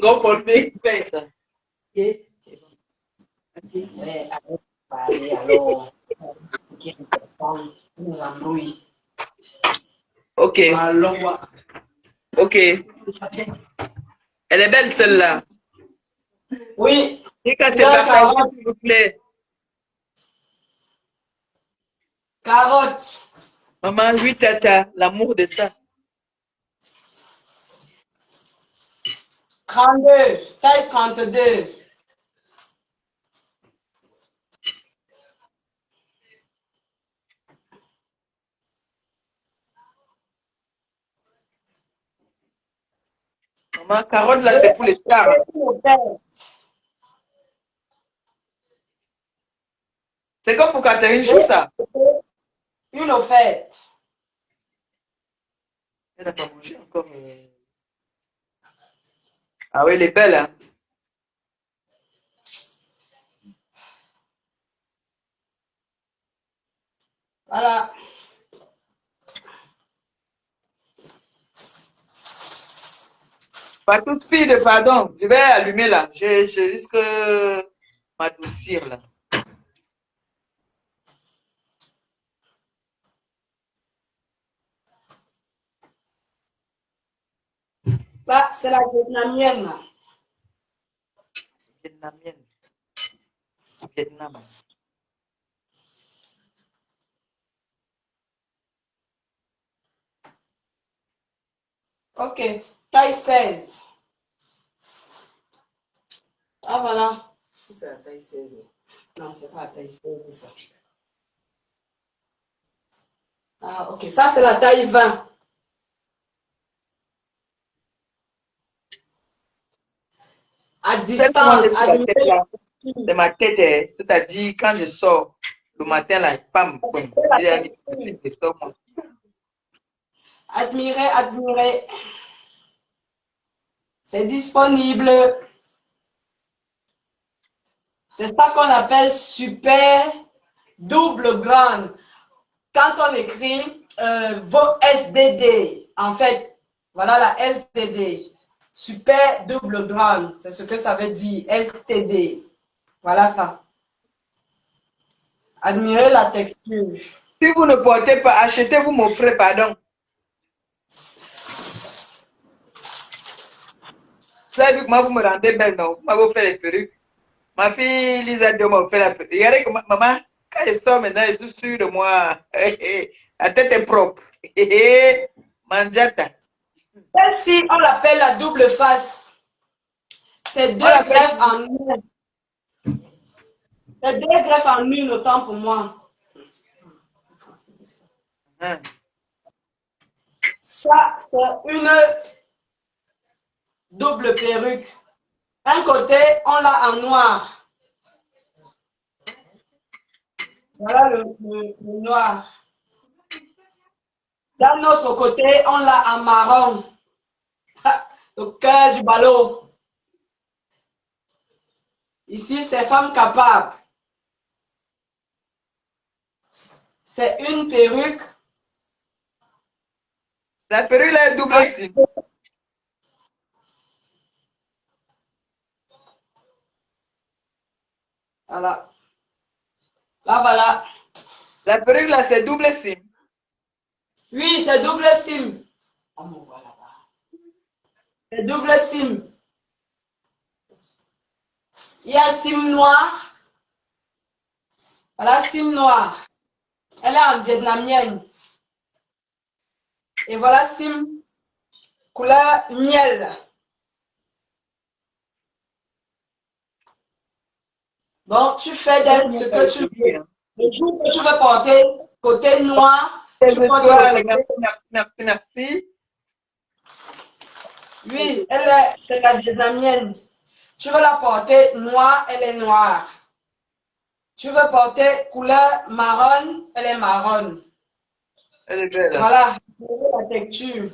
Go pour le ça. Mais allez, alors. Qui nous embrouille. Ok. Ok. Elle est belle celle-là. Oui. Et quand tu vas s'il vous plaît. Carotte. Maman, oui, tata, l'amour de ça. 32, taille 32. Maman, carotte là, c'est pour les stars. C'est comme pour Catherine Chou, ça. Une offerte. Elle n'a pas mangé encore. Ah oui, elle est belle, hein. Voilà. Pas tout de suite, pardon. Je vais allumer là. Je risque de m'adoucir là. Là, c'est la vietnamienne. Vietnamienne. Vietnam. Ok, taille 16. Ah, voilà. C'est la taille 16. Non, c'est pas la taille 16, ça. Ah, ok, ça, c'est la taille 20. À distance, admirez. C'est ma tête, hein. C'est-à-dire, quand je sors le matin, là, pam, pam. Je sors, moi. Admirez, admirez. C'est disponible. C'est ça qu'on appelle super double grande. Quand on écrit vos SDD, en fait, voilà la SDD. Super double grande, c'est ce que ça veut dire, STD. Voilà ça. Admirez la texture. Si vous ne portez pas, achetez, vous m'offrez, pardon. Vous avez vu comment vous me rendez belle, non? Vous m'avez offert les perruques. Ma fille Lisa Dio m'a offert la perruque. Regardez comment, maman, quand je sors maintenant, je suis sûre de moi. La tête est propre. Manjata. Celle-ci, on l'appelle la double face. C'est deux greffes en une. C'est deux greffes en une, autant pour moi. Ça, c'est une double perruque. Un côté, on l'a en noir. Voilà le noir. D'un autre côté, on l'a en marron. Le cœur du ballot. Ici, c'est femme capable. C'est une perruque. La perruque là est double aussi. Voilà. Là, voilà. La perruque là, c'est double sim. Oui, c'est double sim. On me voit là-bas. C'est double sim. Il y a sim noir. Voilà, sim noir. Elle est en vietnamienne. Et voilà, sim couleur miel. Bon, tu fais d'elle ce que tu veux. Le jour que tu veux porter côté noir, tu portes le côté. Merci. Oui, c'est la vietnamienne. Tu veux la porter noire, elle est noire. Tu veux porter couleur marron, elle est marron. Elle est belle. Voilà, la texture.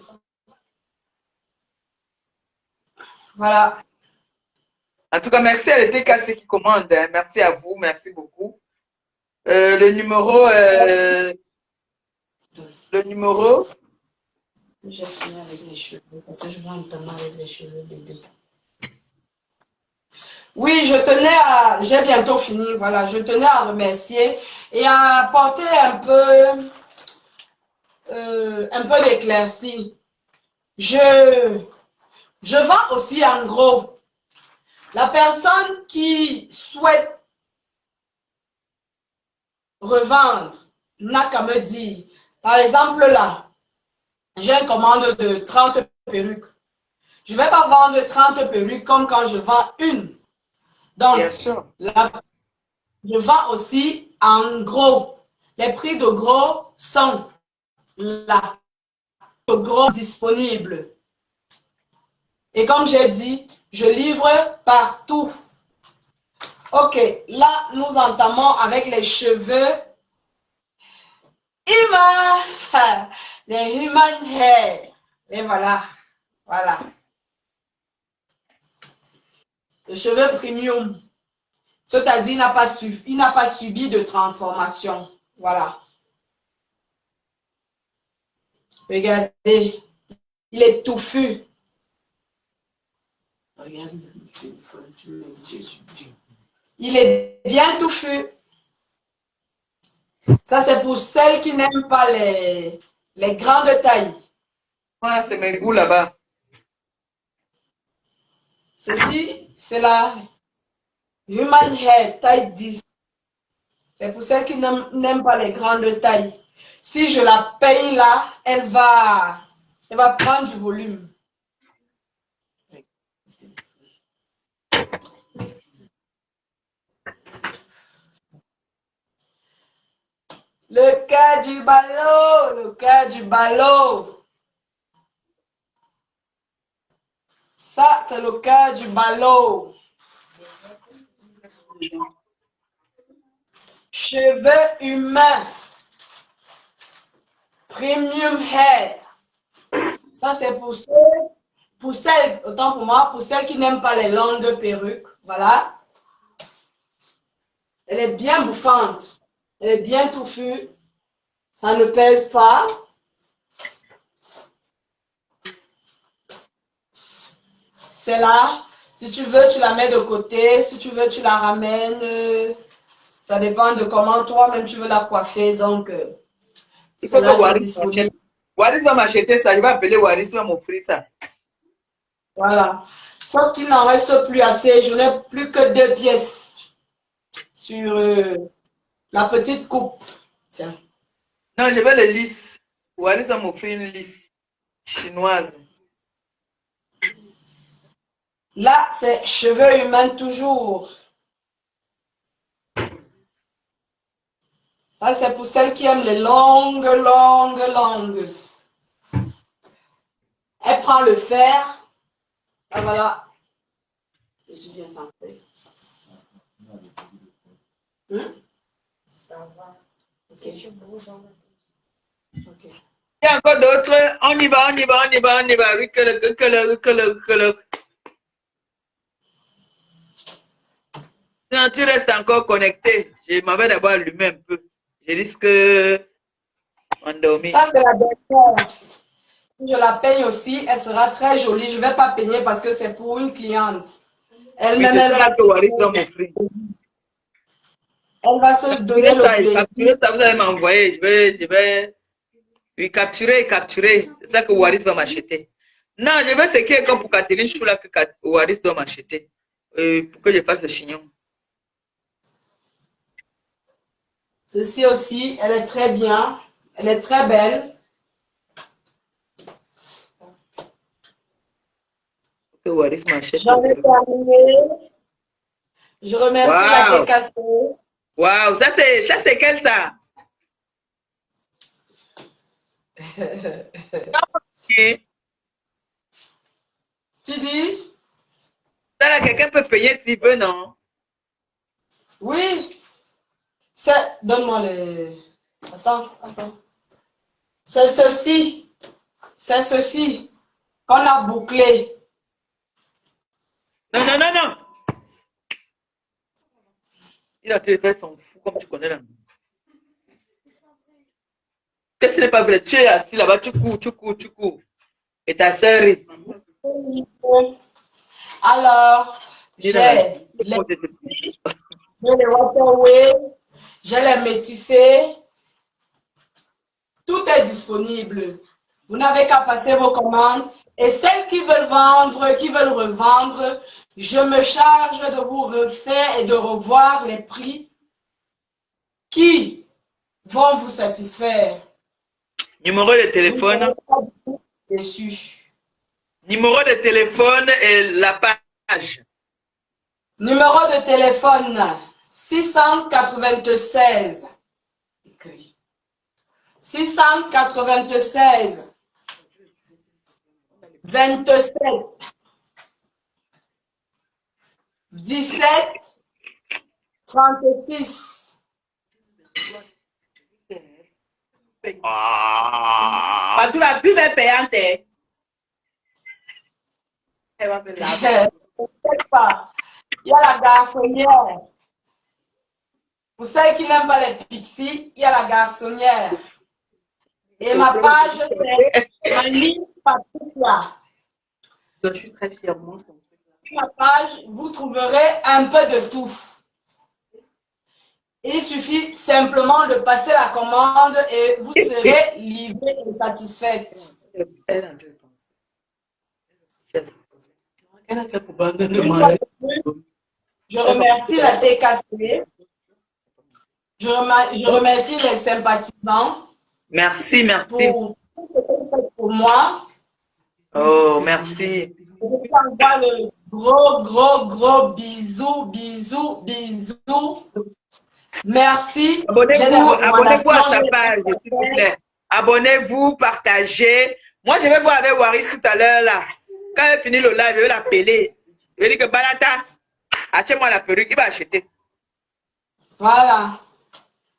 Voilà. En tout cas, merci à l'ETKC qui commande. Hein. Merci à vous, merci beaucoup. Le numéro. J'ai fini avec les cheveux parce que je vois notamment avec les cheveux bébé. Oui, j'ai bientôt fini, voilà, je tenais à remercier et à apporter un peu d'éclaircie. Je vends aussi en gros. La personne qui souhaite revendre n'a qu'à me dire. Par exemple, là, j'ai une commande de 30 perruques. Je ne vais pas vendre 30 perruques comme quand je vends une. Donc, Bien sûr. je vends aussi en gros. Les prix de gros sont là. De gros disponibles. Et comme j'ai dit, je livre partout. Ok, là, nous entamons avec les cheveux. Les human hair. Et voilà. Voilà. Le cheveu premium. C'est-à-dire, il n'a pas subi de transformation. Voilà. Regardez. Il est touffu. Regardez. Il est bien touffu. Ça, c'est pour celles qui n'aiment pas les grandes tailles. Voilà, c'est mes goûts là-bas. Ceci, c'est la Human Hair taille 10. C'est pour celles qui n'aiment pas les grandes tailles. Si je la paye là, elle va prendre du volume. Le cas du ballot, le cas du ballot. Ça, c'est le cas du ballot. Cheveux humains. Premium hair. Ça, c'est pour celles, autant pour moi, pour celles qui n'aiment pas les longues perruques. Voilà. Elle est bien bouffante. Elle est bien touffue. Ça ne pèse pas. C'est là. Si tu veux, tu la mets de côté. Si tu veux, tu la ramènes. Ça dépend de comment toi-même tu veux la coiffer. Donc, Il faut que c'est Waris disponible. m'achète. Waris va m'acheter ça. Je vais appeler Waris, il va m'offrir ça. Voilà. Sauf qu'il n'en reste plus assez. Je n'ai plus que 2 pièces sur la petite coupe. Tiens. Non, je vais le lisse. Waris va m'offrir une lisse chinoise. Là, c'est cheveux humains toujours. Ça, c'est pour celles qui aiment les longues. Elle prend le fer. Et voilà. Je suis bien centrée. Ça va. Ok. Je bouge en même temps. Ok. Il y a encore d'autres. On y va. Oui, que le. Non, tu restes encore connecté. Je m'avais d'abord allumé un peu. Je risque m'endormir. Ça, c'est la dernière. Si je la peigne aussi, elle sera très jolie. Je ne vais pas peigner parce que c'est pour une cliente. Elle-même, Oui, c'est ça que Waris va m'offrir. Elle va se donner le plaisir. Capturer ça, vous allez m'envoyer. Je vais oui, capturer. C'est ça que Waris va m'acheter. Non, je veux ce qui est comme pour Catherine Choula que Waris doit m'acheter. Pour que je fasse le chignon. Ceci aussi, elle est très bien. Elle est très belle. Que Waris m'achète. J'en ai terminé. Je remercie la TKC. Waouh, ça c'est quel ça? Okay. Tu dis? Ça là, quelqu'un peut payer s'il veut, non? Oui. Donne-moi les... Attends. C'est ceci. Qu'on a bouclé. Non. Il a fait son fou comme tu connais là. Qu'est-ce que ce n'est pas vrai? Tu es assis là-bas, tu cours. Et ta sœur est... Alors, j'ai les waterway, j'ai les métissés. Tout est disponible. Vous n'avez qu'à passer vos commandes. Et celles qui veulent vendre, qui veulent revendre, je me charge de vous refaire et de revoir les prix qui vont vous satisfaire. Numéro de téléphone. Déçu. Numéro de téléphone et la page. Numéro de téléphone 696 696 27 17 36. Parce que la pub est payante. Il y a la garçonnière. Pour ceux qui n'aiment pas les pixies, il y a la garçonnière. Et ma page, c'est Annie Patricia. Je suis très fière. Sur ma page, vous trouverez un peu de tout. Il suffit simplement de passer la commande et vous serez livré et satisfaite. Je remercie la TKC. Je remercie les sympathisants. Merci, merci. Pour tout ce que vous faites pour moi. Oh, merci. Je vous envoie le gros bisous. Merci. Abonnez-vous à sa page, s'il vous plaît. Abonnez-vous, partagez. Moi, je vais voir avec Waris tout à l'heure là. Quand elle finit le live, je vais l'appeler. Je vais dire que Balata, achète-moi la perruque, il va acheter. Voilà.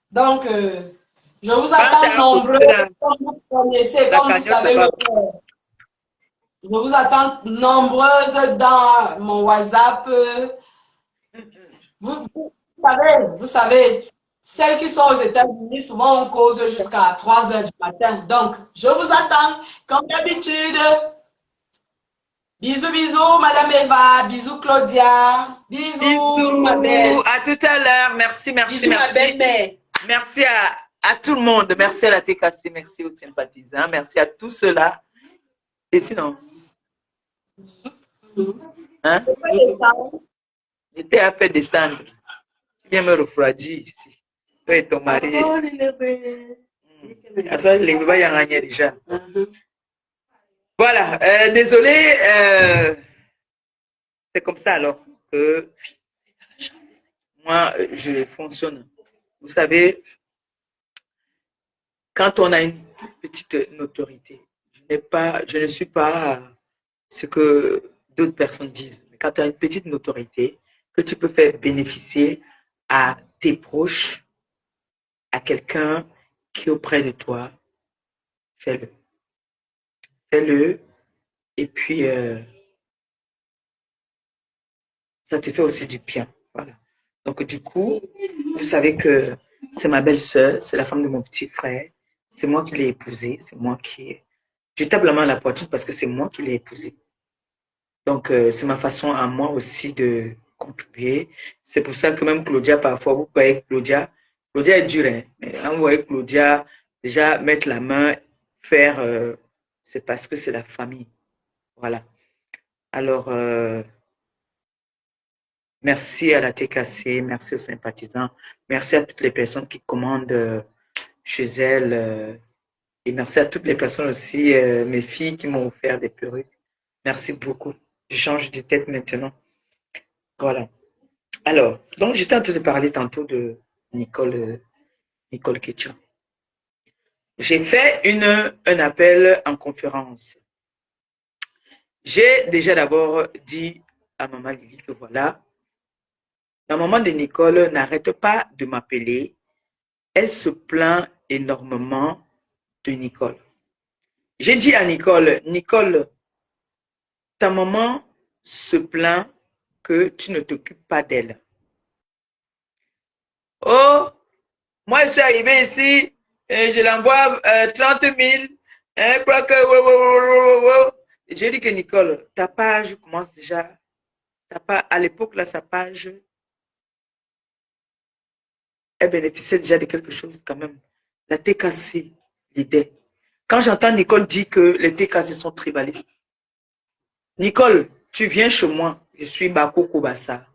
Donc, je vous attends nombreux, comme vous connaissez, comme vous savez le faire. Je vous attends nombreuses dans mon WhatsApp. Vous savez, celles qui sont aux États-Unis, souvent on cause jusqu'à 3 heures du matin. Donc, je vous attends comme d'habitude. Bisous, Madame Eva. Bisous, Claudia. Bisous, ma belle. À tout à l'heure. Merci. Bisous, ma belle-mère. Merci à tout le monde. Merci à la TKC. Merci aux sympathisants. Merci à tous ceux-là. Et sinon, hein? J'étais à faire descendre. Tu viens me refroidir ici. Toi et ton mari. Déjà. Voilà. Désolé. C'est comme ça alors que moi, je fonctionne. Vous savez, quand on a une petite notoriété, je ne suis pas ce que d'autres personnes disent. Mais quand tu as une petite notoriété, que tu peux faire bénéficier à tes proches, à quelqu'un qui est auprès de toi, fais-le. Fais-le. Et puis, ça te fait aussi du bien. Voilà. Donc, du coup, vous savez que c'est ma belle-sœur, c'est la femme de mon petit frère. C'est moi qui l'ai épousée. C'est moi qui... Je tape la main à la poitrine parce que c'est moi qui l'ai épousée. Donc, c'est ma façon à moi aussi de contribuer. C'est pour ça que même Claudia, parfois, vous voyez Claudia est dure, hein, mais quand vous voyez Claudia déjà mettre la main, faire, c'est parce que c'est la famille. Voilà. Alors, merci à la TKC, merci aux sympathisants, merci à toutes les personnes qui commandent chez elles et merci à toutes les personnes aussi, mes filles qui m'ont offert des perruques. Merci beaucoup. Je change de tête maintenant. Voilà. Alors, donc j'étais en train de parler tantôt de Nicole Ketcha. J'ai fait un appel en conférence. J'ai déjà d'abord dit à maman Lily que voilà, la maman de Nicole n'arrête pas de m'appeler. Elle se plaint énormément de Nicole. J'ai dit à Nicole, ta maman se plaint que tu ne t'occupes pas d'elle. Oh, moi je suis arrivé ici, et je l'envoie 30 000. Je crois que... J'ai dit que Nicole, ta page commence déjà. À l'époque, là, sa page, elle bénéficiait déjà de quelque chose quand même. La TKC, l'idée. Quand j'entends Nicole dire que les TKC sont tribalistes, Nicole, tu viens chez moi, je suis Bako Kobasa.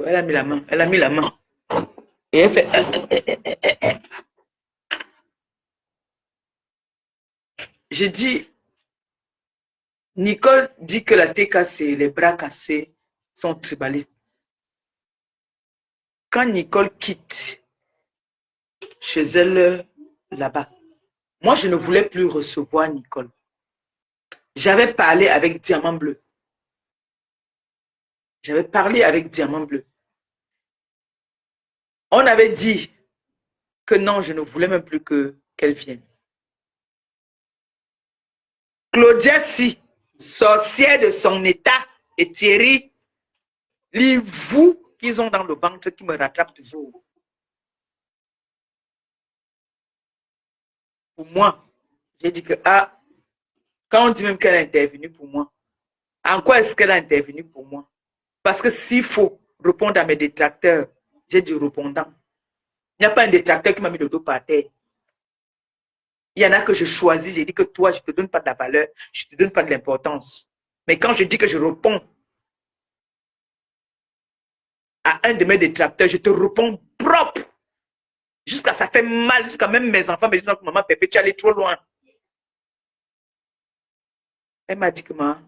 Elle a mis la main. Et elle fait... J'ai dit, Nicole dit que la tête cassée, les bras cassés sont tribalistes. Quand Nicole quitte chez elle là-bas, moi je ne voulais plus recevoir Nicole. J'avais parlé avec Diamant Bleu. J'avais parlé avec Diamant Bleu. On avait dit que non, je ne voulais même plus qu'elle vienne. Claudia, si, sorcière de son état, et Thierry, les vous qu'ils ont dans le ventre qui me rattrapent toujours. Pour moi, j'ai dit que, quand on dit même qu'elle a intervenu pour moi, en quoi est-ce qu'elle a intervenu pour moi? Parce que s'il faut répondre à mes détracteurs, j'ai du répondant. Il n'y a pas un détracteur qui m'a mis le dos par terre. Il y en a que je choisis, j'ai dit que toi, je ne te donne pas de la valeur, je ne te donne pas de l'importance. Mais quand je dis que je réponds à un de mes détracteurs, je te réponds propre. Jusqu'à ça fait mal, jusqu'à même mes enfants me disent que maman Pépé, tu es allé trop loin. Elle m'a dit que moi,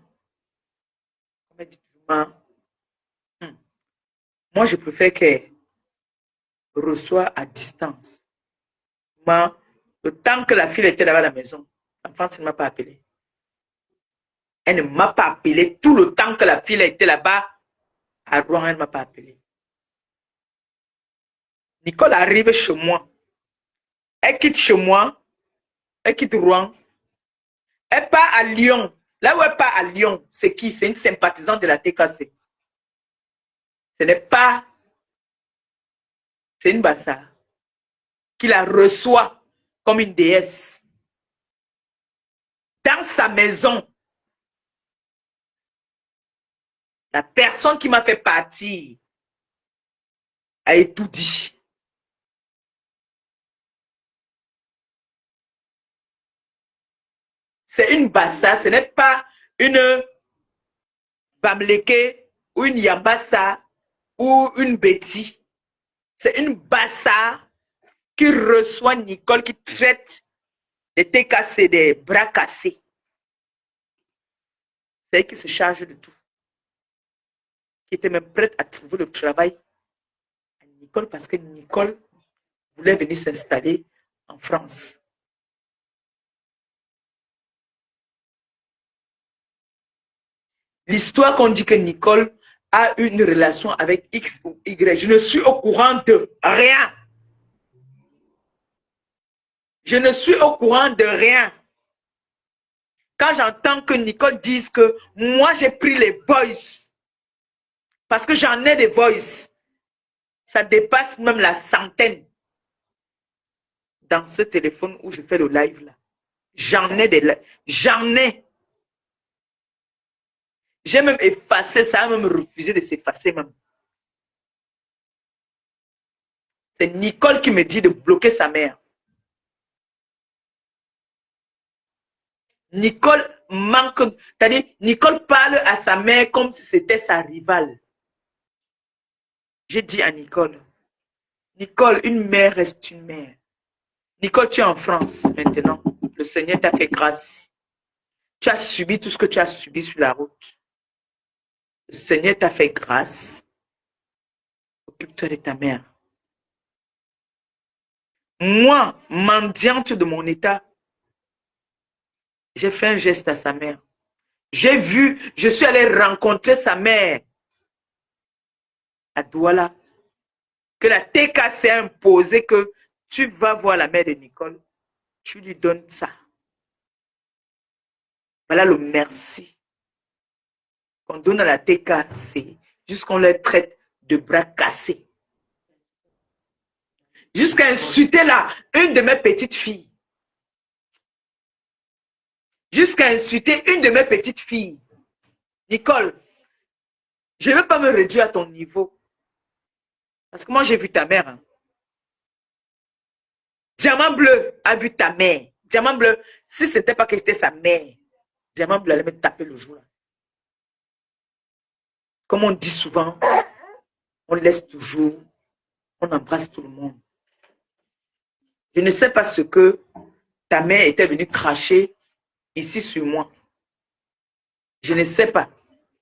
moi je préfère qu'elle reçoive à distance. Moi, le temps que la fille était là-bas à la maison, l'enfant ne m'a pas appelé. Elle ne m'a pas appelé. Tout le temps que la fille était là-bas à Rouen, elle ne m'a pas appelé. Nicole arrive chez moi. Elle quitte chez moi. Elle quitte Rouen. Elle part à Lyon. Là où elle part à Lyon, c'est qui? C'est une sympathisante de la TKC. Ce n'est pas... C'est une bassa qui la reçoit comme une déesse. Dans sa maison, la personne qui m'a fait partir a tout dit. C'est une bassa, ce n'est pas une Bamleke ou une Yambassa ou une Betty. C'est une bassa qui reçoit Nicole, qui traite des têtes cassées, des bras cassés. C'est elle qui se charge de tout. Qui était même prête à trouver le travail à Nicole parce que Nicole voulait venir s'installer en France. L'histoire qu'on dit que Nicole a une relation avec X ou Y, je ne suis au courant de rien. Je ne suis au courant de rien. Quand j'entends que Nicole dise que moi j'ai pris les voices, parce que j'en ai des voices, ça dépasse même la centaine dans ce téléphone où je fais le live là. J'en ai des lives. J'en ai. J'ai même effacé, ça a même refusé de s'effacer même. C'est Nicole qui me dit de bloquer sa mère. Nicole manque, c'est-à-dire Nicole parle à sa mère comme si c'était sa rivale. J'ai dit à Nicole, Nicole, une mère reste une mère. Nicole, tu es en France maintenant. Le Seigneur t'a fait grâce. Tu as subi tout ce que tu as subi sur la route. Le Seigneur t'a fait grâce. Occupe-toi de ta mère. Moi, mendiante de mon état, j'ai fait un geste à sa mère. J'ai vu, je suis allé rencontrer sa mère à Douala. Que la TK s'est imposée que tu vas voir la mère de Nicole, tu lui donnes ça. Voilà le merci qu'on donne à la TKC, jusqu'on les traite de bras cassés. Jusqu'à insulter là, une de mes petites filles. Jusqu'à insulter une de mes petites filles. Nicole, je ne veux pas me réduire à ton niveau. Parce que moi, j'ai vu ta mère. Hein. Diamant Bleu a vu ta mère. Diamant Bleu, si ce n'était pas que c'était sa mère, Diamant Bleu allait me taper le jour là. Comme on dit souvent, on laisse toujours, on embrasse tout le monde. Je ne sais pas ce que ta mère était venue cracher ici sur moi. Je ne sais pas.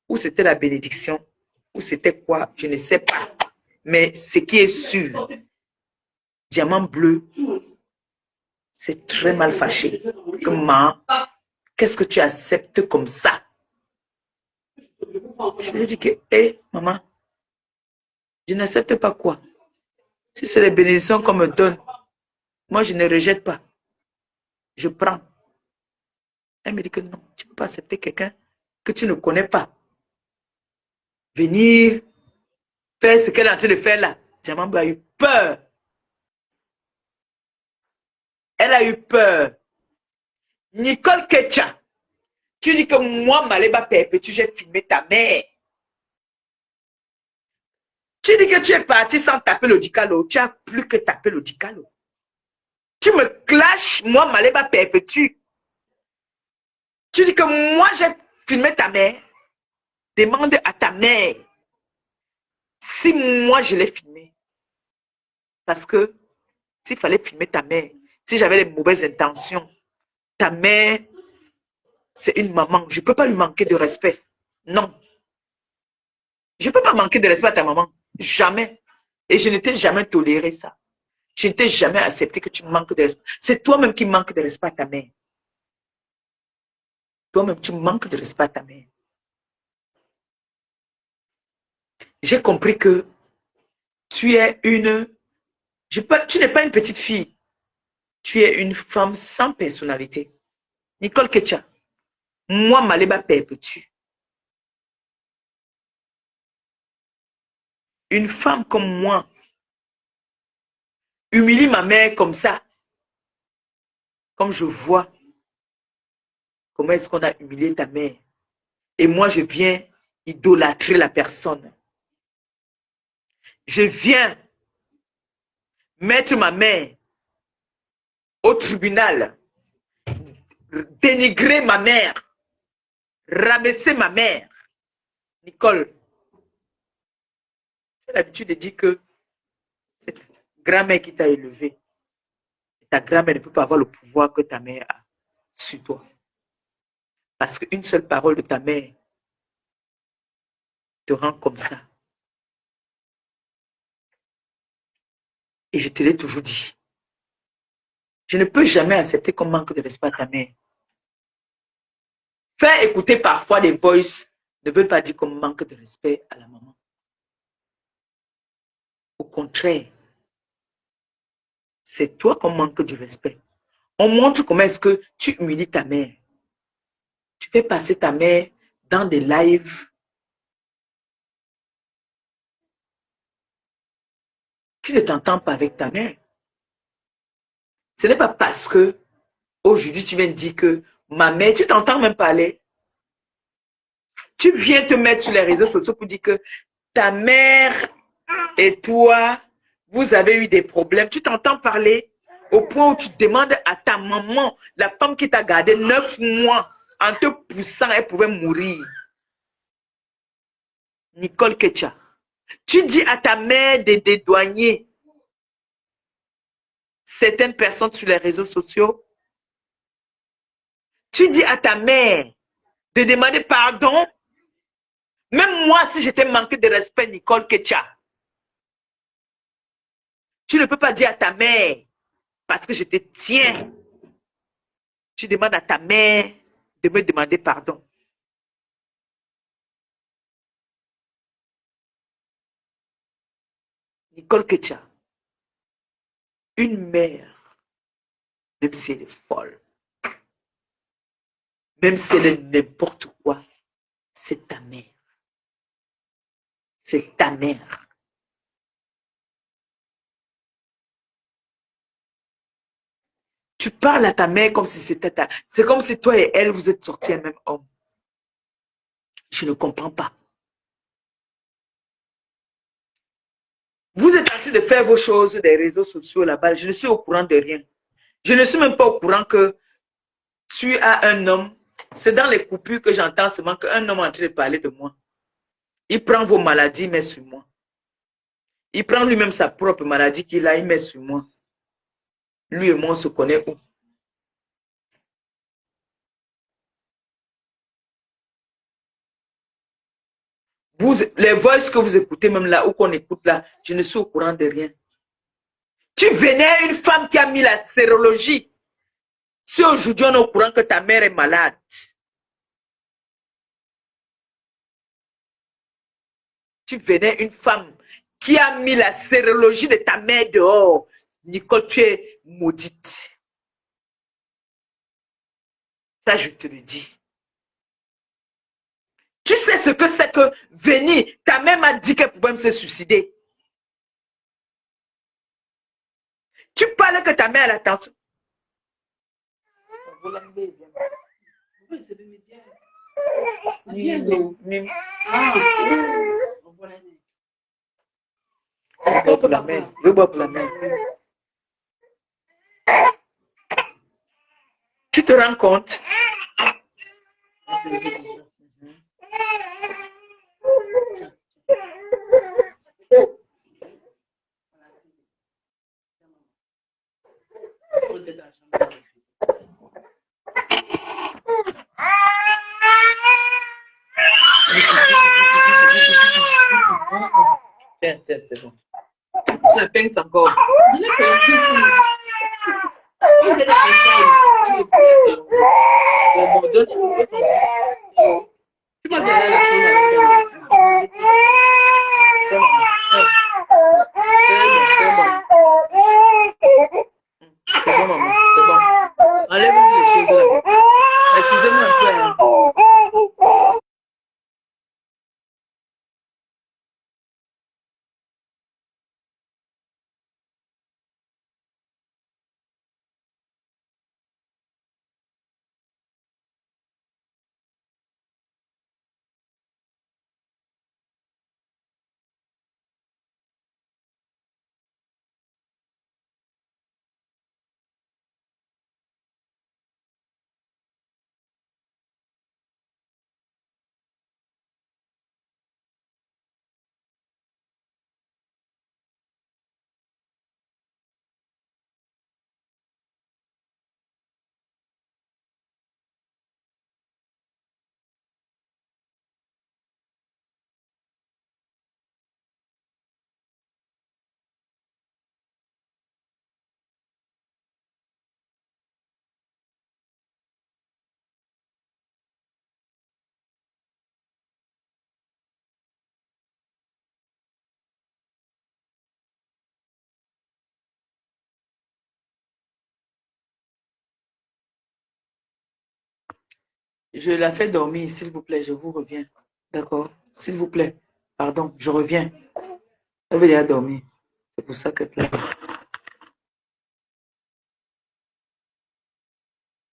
Ou c'était la bénédiction, ou c'était quoi, je ne sais pas. Mais ce qui est sûr, diamant bleu, c'est très mal fâché. Comment? Qu'est-ce que tu acceptes comme ça? Je lui ai dit que, hé, maman, je n'accepte pas quoi? Si c'est les bénédictions qu'on me donne, moi, je ne rejette pas. Je prends. Elle me dit que non, tu ne peux pas accepter quelqu'un que tu ne connais pas. Venir faire ce qu'elle est en train de faire là. Diamant bleu a eu peur. Elle a eu peur. Nicole Ketcha, tu dis que moi, Maléba Perpétue, j'ai filmé ta mère. Tu dis que tu es parti sans taper le dicalo. Tu as plus que taper le dicalo. Tu me clashes, moi, Maléba Perpétue. Tu dis que moi, j'ai filmé ta mère. Demande à ta mère si moi, je l'ai filmé. Parce que s'il fallait filmer ta mère, si j'avais les mauvaises intentions, ta mère, c'est une maman. Je ne peux pas lui manquer de respect. Non. Je ne peux pas manquer de respect à ta maman. Jamais. Et je ne t'ai jamais toléré ça. Je ne t'ai jamais accepté que tu manques de respect. C'est toi-même qui manques de respect à ta mère. Toi-même, tu manques de respect à ta mère. J'ai compris que tu es une... tu n'es pas une petite fille. Tu es une femme sans personnalité. Nicole Ketcha, moi, Maléba Perpétue. Une femme comme moi humilie ma mère comme ça. Comme je vois comment est-ce qu'on a humilié ta mère. Et moi, je viens idolâtrer la personne. Je viens mettre ma mère au tribunal, dénigrer ma mère, rabaisser ma mère. Nicole, j'ai l'habitude de dire que cette grand-mère qui t'a élevé, ta grand-mère ne peut pas avoir le pouvoir que ta mère a sur toi. Parce qu'une seule parole de ta mère te rend comme ça. Et je te l'ai toujours dit. Je ne peux jamais accepter qu'on manque de respect à ta mère. Faire écouter parfois des voices ne veut pas dire qu'on manque de respect à la maman. Au contraire, c'est toi qu'on manque du respect. On montre comment est-ce que tu humilies ta mère. Tu fais passer ta mère dans des lives. Tu ne t'entends pas avec ta mère. Ce n'est pas parce que aujourd'hui tu viens dire que ma mère, tu t'entends même parler. Tu viens te mettre sur les réseaux sociaux pour dire que ta mère et toi, vous avez eu des problèmes. Tu t'entends parler au point où tu demandes à ta maman, la femme qui t'a gardé 9 mois, en te poussant, elle pouvait mourir. Nicole Ketcha. Tu dis à ta mère de dédouaner certaines personnes sur les réseaux sociaux. Tu dis à ta mère de demander pardon. Même moi, si j'étais manqué de respect, Nicole Ketcha, tu ne peux pas dire à ta mère, parce que je te tiens, tu demandes à ta mère de me demander pardon. Nicole Ketcha, une mère, même si elle est folle, même si elle est n'importe quoi, c'est ta mère. C'est ta mère. Tu parles à ta mère comme si c'était ta... C'est comme si toi et elle, vous êtes sortis un même homme. Je ne comprends pas. Vous êtes en train de faire vos choses des réseaux sociaux là-bas. Je ne suis au courant de rien. Je ne suis même pas au courant que tu as un homme. C'est dans les coupures que j'entends seulement qu'un homme est en train de parler de moi. Il prend vos maladies, il met sur moi. Il prend lui-même sa propre maladie qu'il a, il met sur moi. Lui et moi, on se connaît où? les voices que vous écoutez même là, ou qu'on écoute là, je ne suis au courant de rien. Tu venais à une femme qui a mis la sérologie. Si aujourd'hui on est au courant que ta mère est malade, tu venais une femme qui a mis la sérologie de ta mère dehors, Nicole, tu es maudite. Ça, je te le dis. Tu sais ce que c'est que venir, ta mère m'a dit qu'elle pouvait me se suicider. Tu parles que ta mère a l'attention. Tu te rends compte? Tiens, c'est bon. Tu la pinces encore. Tu m'as donné la chose. C'est bon, maman. C'est bon. Enlève-moi les choses là. Excusez-moi un peu. Hein. Je la fais dormir, s'il vous plaît, je vous reviens. D'accord? S'il vous plaît. Pardon, je reviens. Elle veut déjà dormir. C'est pour ça qu'elle pleure.